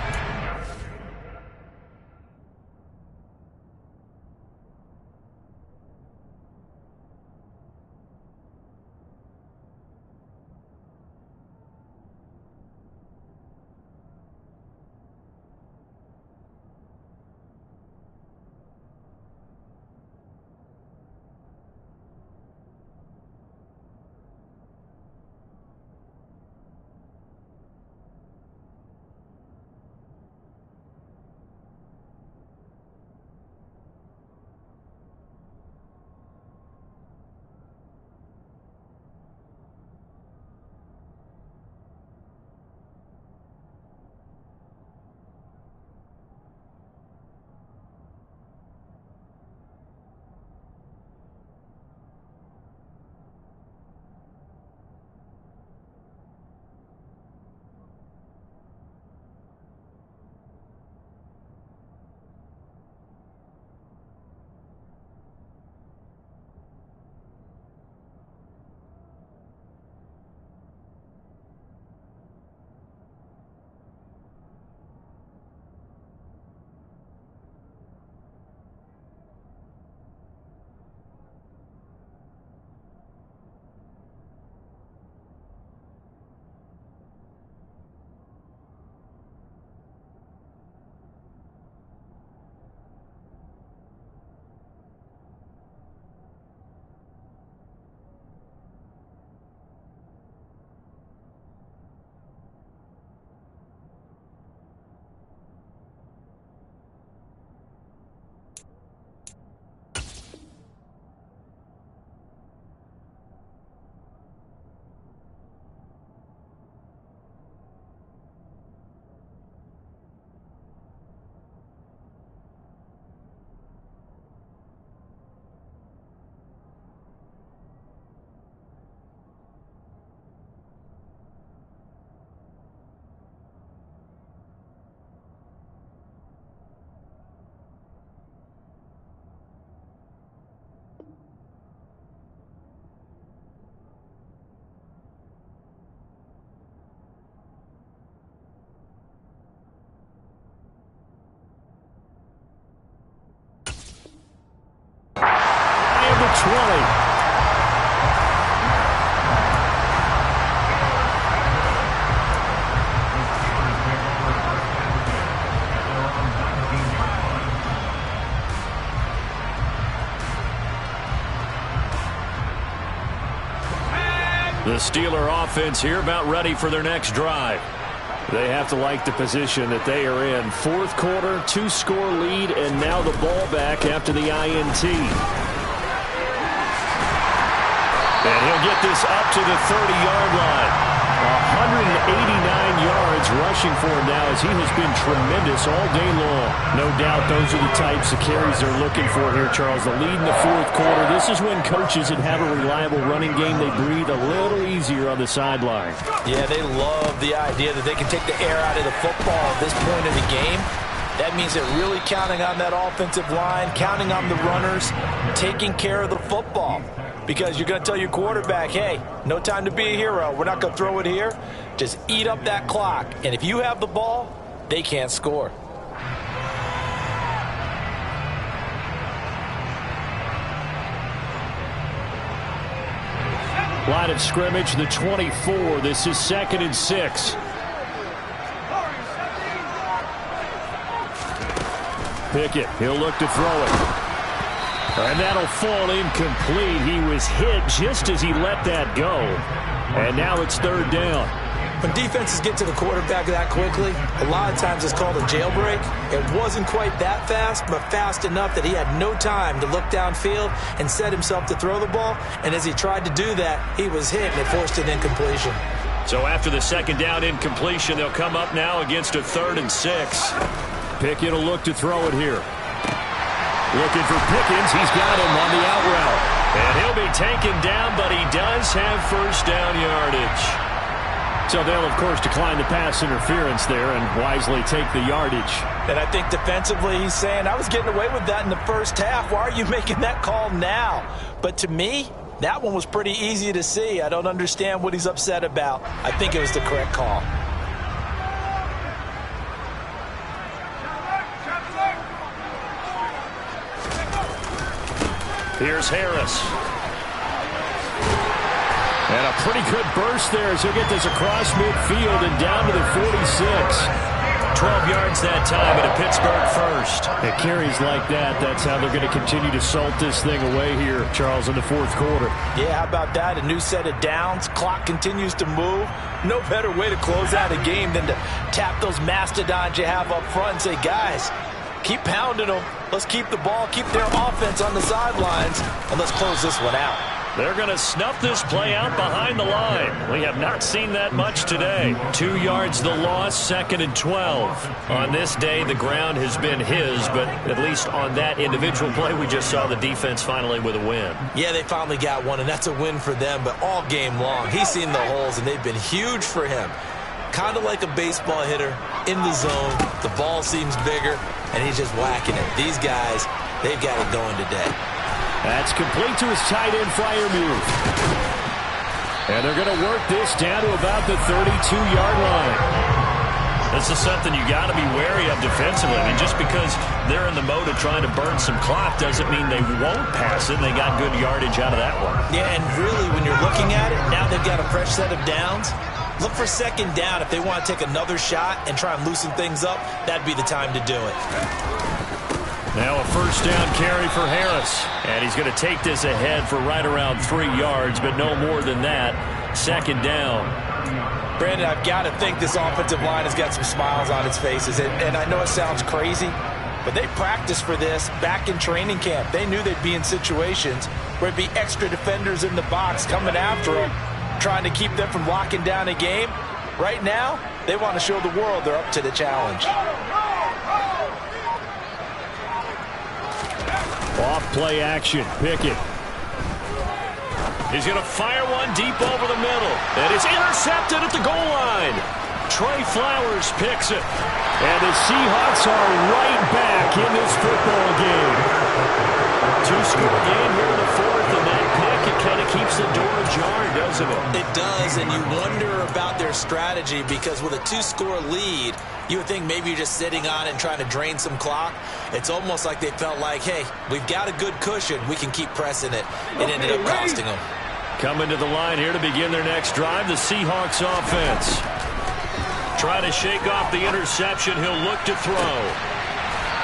The Steeler offense here about ready for their next drive. They have to like the position that they are in. Fourth quarter, 2-score lead, and now the ball back after the INT. And he'll get this up to the 30-yard line. 189 yards rushing for him now as he has been tremendous all day long. No doubt those are the types of carries they're looking for here, Charles. The lead in the fourth quarter. This is when coaches that have a reliable running game, they breathe a little easier on the sideline. Yeah, they love the idea that they can take the air out of the football at this point in the game. That means they're really counting on that offensive line, counting on the runners, taking care of the football. Because you're going to tell your quarterback, hey, no time to be a hero. We're not going to throw it here. Just eat up that clock. And if you have the ball, they can't score. Line of scrimmage, the 24. This is 2nd and 6. Pickett, he'll look to throw it. And that'll fall incomplete. He was hit just as he let that go. And now it's 3rd down. When defenses get to the quarterback that quickly, a lot of times it's called a jailbreak. It wasn't quite that fast, but fast enough that he had no time to look downfield and set himself to throw the ball. And as he tried to do that, he was hit, and it forced an incompletion. So after the 2nd down incompletion, they'll come up now against a 3rd and 6. Pickett will look to throw it here. Looking for Pickens. He's got him on the out route. And he'll be taken down, but he does have first down yardage. So they'll, of course, decline the pass interference there and wisely take the yardage. And I think defensively he's saying, I was getting away with that in the first half. Why are you making that call now? But to me, that one was pretty easy to see. I don't understand what he's upset about. I think it was the correct call. Here's Harris. And a pretty good burst there as he'll get this across midfield and down to the 46. 12 yards that time at a Pittsburgh first. It carries like that. That's how they're going to continue to salt this thing away here, Charles, in the fourth quarter. Yeah, how about that? A new set of downs. Clock continues to move. No better way to close out a game than to tap those mastodons you have up front and say, guys, keep pounding them. Let's keep the ball, keep their offense on the sidelines, and let's close this one out. They're going to snuff this play out behind the line. We have not seen that much today. 2 yards the loss, 2nd and 12. On this day, the ground has been his, but at least on that individual play, we just saw the defense finally with a win. Yeah, they finally got one, and that's a win for them, but all game long, he's seen the holes, and they've been huge for him. Kind of like a baseball hitter in the zone. The ball seems bigger, and he's just whacking it. These guys, they've got it going today. That's complete to his tight end flyer move. And they're going to work this down to about the 32-yard line. This is something you got to be wary of defensively. I mean, just because they're in the mode of trying to burn some clock doesn't mean they won't pass it. They got good yardage out of that one. Yeah, and really, when you're looking at it, now they've got a fresh set of downs. Look for 2nd down. If they want to take another shot and try and loosen things up, that'd be the time to do it. Now a first down carry for Harris. And he's going to take this ahead for right around 3 yards, but no more than that. 2nd down. Brandon, I've got to think this offensive line has got some smiles on its faces. And I know it sounds crazy, but they practiced for this back in training camp. They knew they'd be in situations where it'd be extra defenders in the box coming after them, trying to keep them from locking down a game. Right now, they want to show the world they're up to the challenge. Off play action. Pickett. He's going to fire one deep over the middle. And it's intercepted at the goal line. Trey Flowers picks it. And the Seahawks are right back in this football game. 2-score game here in the fourth, and that pick, it kind of keeps the door ajar, doesn't it? It does, and you wonder about their strategy because with a 2-score lead, you would think maybe you're just sitting on it and trying to drain some clock. It's almost like they felt like, hey, we've got a good cushion. We can keep pressing it. It ended up costing them. Coming to the line here to begin their next drive, the Seahawks offense. Trying to shake off the interception. He'll look to throw.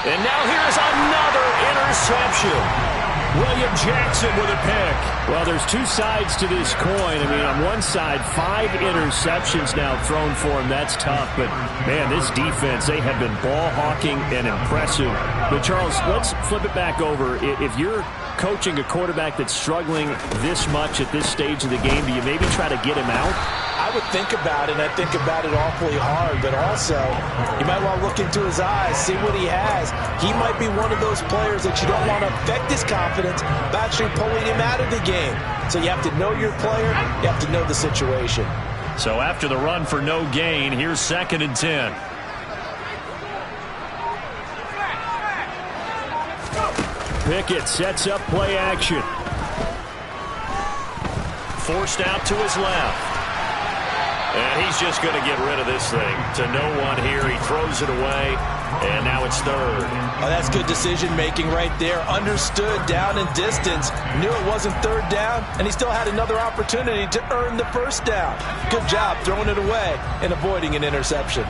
And now here's another interception. William Jackson with a pick. Well, there's two sides to this coin. I mean, on one side, 5 interceptions now thrown for him. That's tough. But, man, this defense, they have been ball hawking and impressive. But, Charles, let's flip it back over. If you're coaching a quarterback that's struggling this much at this stage of the game, do you maybe try to get him out? I would think about it, and I think about it awfully hard, but also you might want to look into his eyes, see what he has. He might be one of those players that you don't want to affect his confidence by actually pulling him out of the game. So you have to know your player, you have to know the situation. So after the run for no gain, here's 2nd and 10. Pickett sets up play action. Forced out to his left. And he's just going to get rid of this thing to no one here. He throws it away, and now it's 3rd. Oh, that's good decision-making right there. Understood down and distance. Knew it wasn't 3rd down, and he still had another opportunity to earn the 1st down. Good job throwing it away and avoiding an interception.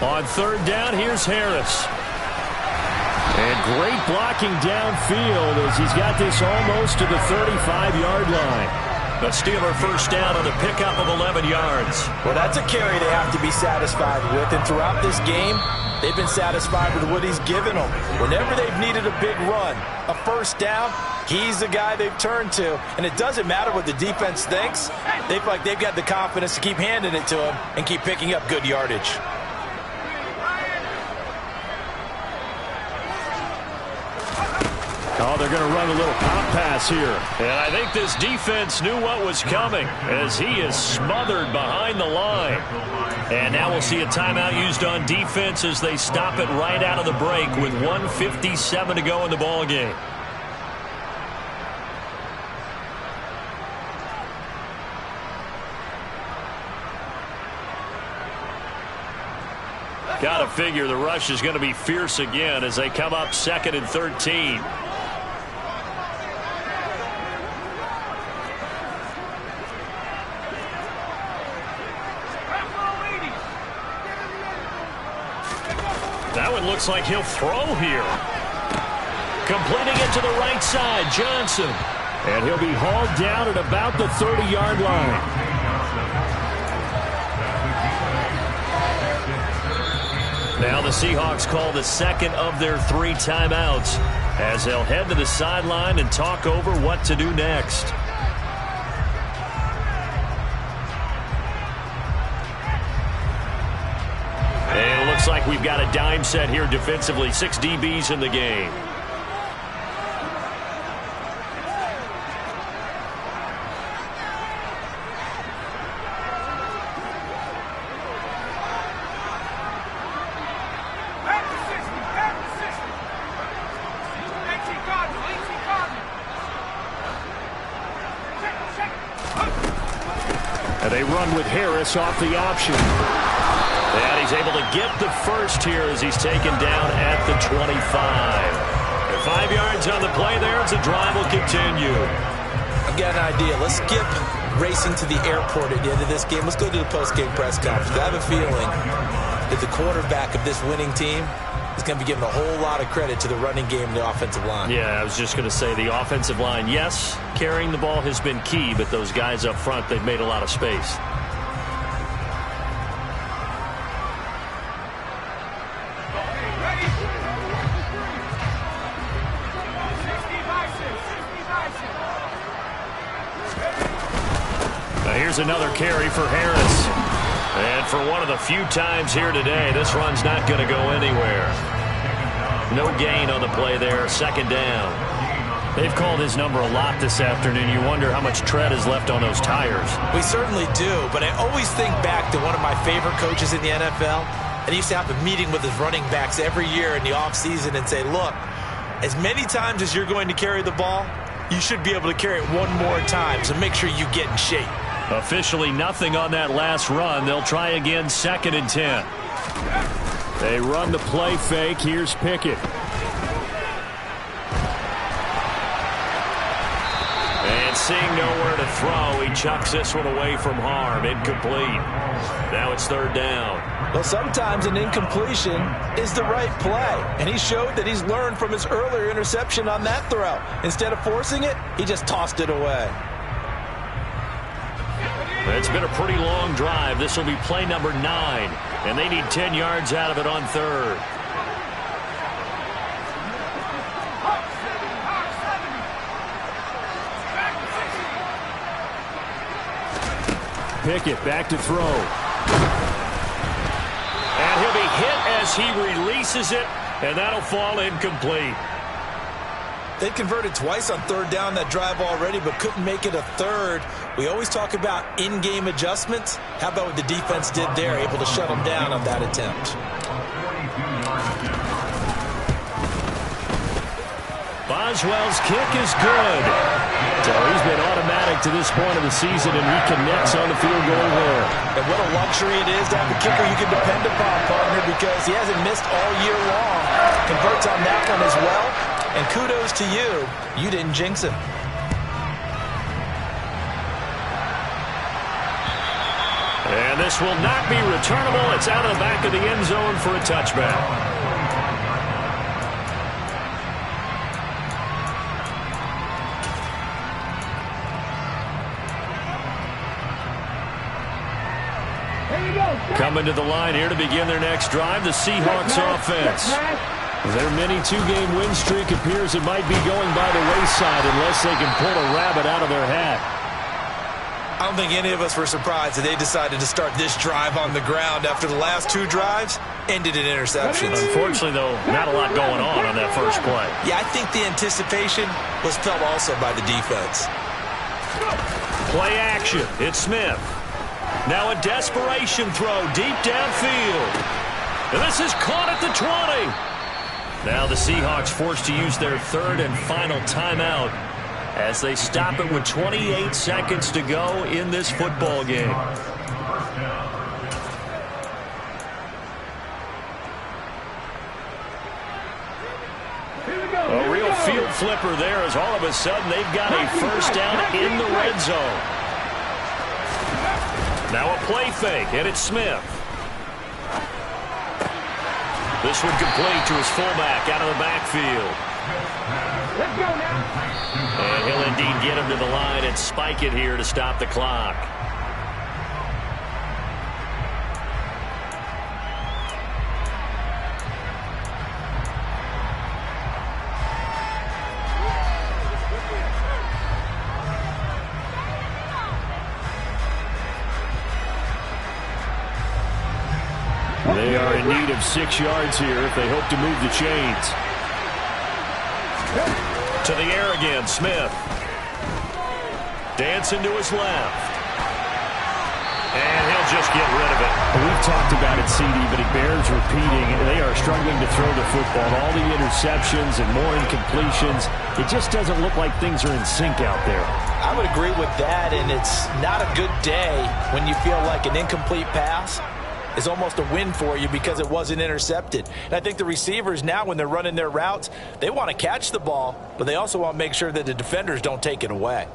On 3rd down, here's Harris. And great blocking downfield as he's got this almost to the 35-yard line. A Steeler 1st down on the pickup of 11 yards. Well, that's a carry they have to be satisfied with. And throughout this game, they've been satisfied with what he's given them. Whenever they've needed a big run, a 1st down, he's the guy they've turned to. And it doesn't matter what the defense thinks. They feel like they've got the confidence to keep handing it to him and keep picking up good yardage. Oh, they're going to run a little pop pass here. And I think this defense knew what was coming as he is smothered behind the line. And now we'll see a timeout used on defense as they stop it right out of the break with 1:57 to go in the ball game. Got to figure the rush is going to be fierce again as they come up 2nd and 13. That one looks like he'll throw here. Completing it to the right side, Johnson. And he'll be hauled down at about the 30-yard line. Now the Seahawks call the 2nd of their 3 timeouts as they'll head to the sideline and talk over what to do next. And it looks like we've got a dime set here defensively. 6 DBs in the game. And they run with Harris off the option. And he's able to get the 1st here as he's taken down at the 25. And 5 yards on the play there as the drive will continue. I've got an idea. Let's skip racing to the airport at the end of this game. Let's go to the post-game press conference. I have a feeling that the quarterback of this winning team is going to be given a whole lot of credit to the running game and the offensive line. Yeah, I was just going to say the offensive line, yes, carrying the ball has been key, but those guys up front, they've made a lot of space. Now here's another carry for Harris. And for one of the few times here today, this run's not going to go anywhere. No gain on the play there, 2nd down. They've called his number a lot this afternoon. You wonder how much tread is left on those tires. We certainly do, but I always think back to one of my favorite coaches in the NFL. And he used to have a meeting with his running backs every year in the offseason and say, look, as many times as you're going to carry the ball, you should be able to carry it one more time, so make sure you get in shape. Officially nothing on that last run. They'll try again, 2nd and 10. They run the play fake. Here's Pickett. And seeing nowhere to throw, he chucks this one away from harm. Incomplete. Now it's third down. Well, sometimes an incompletion is the right play, and he showed that he's learned from his earlier interception on that throw. Instead of forcing it, he just tossed it away. It's been a pretty long drive. This will be play number 9, and they need 10 yards out of it on third. Pickett back to throw. And he'll be hit as he releases it, and that'll fall incomplete. They converted twice on third down that drive already, but couldn't make it a third. We always talk about in-game adjustments. How about what the defense did there, able to shut them down on that attempt? Boswell's kick is good. So he's been automatic to this point of the season, and he connects on the field goal there. And what a luxury it is to have a kicker you can depend upon, partner, because he hasn't missed all year long. Converts on that one as well. And kudos to you. You didn't jinx him. And this will not be returnable. It's out of the back of the end zone for a touchback. Coming to the line here to begin their next drive, the Seahawks offense. Their mini two-game win streak appears it might be going by the wayside unless they can pull a rabbit out of their hat. I don't think any of us were surprised that they decided to start this drive on the ground after the last 2 drives ended in interceptions. Unfortunately, though, not a lot going on that first play. Yeah, I think the anticipation was felt also by the defense. Play action. It's Smith. Now a desperation throw deep downfield. And this is caught at the 20. Now the Seahawks forced to use their third and final timeout as they stop it with 28 seconds to go in this football game. A real field flipper there as all of a sudden they've got a first down in the red zone. Now a play fake, and it's Smith. This one complete to his fullback out of the backfield. Let's go now. And he'll indeed get him to the line and spike it here to stop the clock. They are in need of 6 yards here if they hope to move the chains. To the air again, Smith. Dancing to his left. And he'll just get rid of it. We've talked about it, CD, but it bears repeating. They are struggling to throw the football. All the interceptions and more incompletions. It just doesn't look like things are in sync out there. I would agree with that, and it's not a good day when you feel like an incomplete pass is almost a win for you because it wasn't intercepted. And I think the receivers now, when they're running their routes, they want to catch the ball, but they also want to make sure that the defenders don't take it away.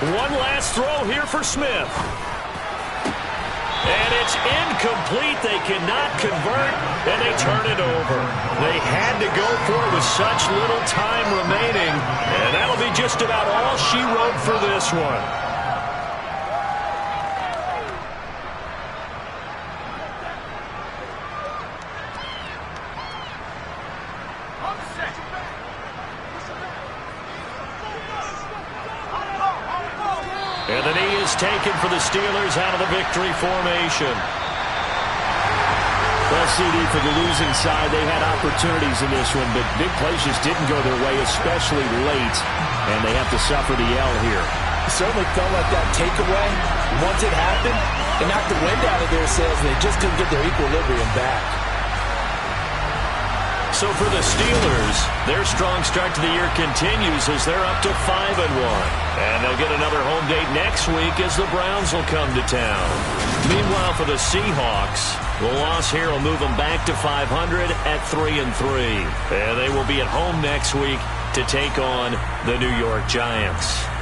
One last throw here for Smith. And it's incomplete. They cannot convert, and they turn it over. They had to go for it with such little time remaining, and that'll be just about all she wrote for this one. And the knee is taken for the Steelers out of the victory formation. Well, CD, for the losing side, they had opportunities in this one, but big plays just didn't go their way, especially late, and they have to suffer the L here. It certainly felt like that takeaway, once it happened, it knocked the wind out of their sails, and they just couldn't get their equilibrium back. So for the Steelers, their strong start to the year continues as they're up to 5-1. And they'll get another home date next week as the Browns will come to town. Meanwhile, for the Seahawks, the loss here will move them back to 500 at 3-3. And they will be at home next week to take on the New York Giants.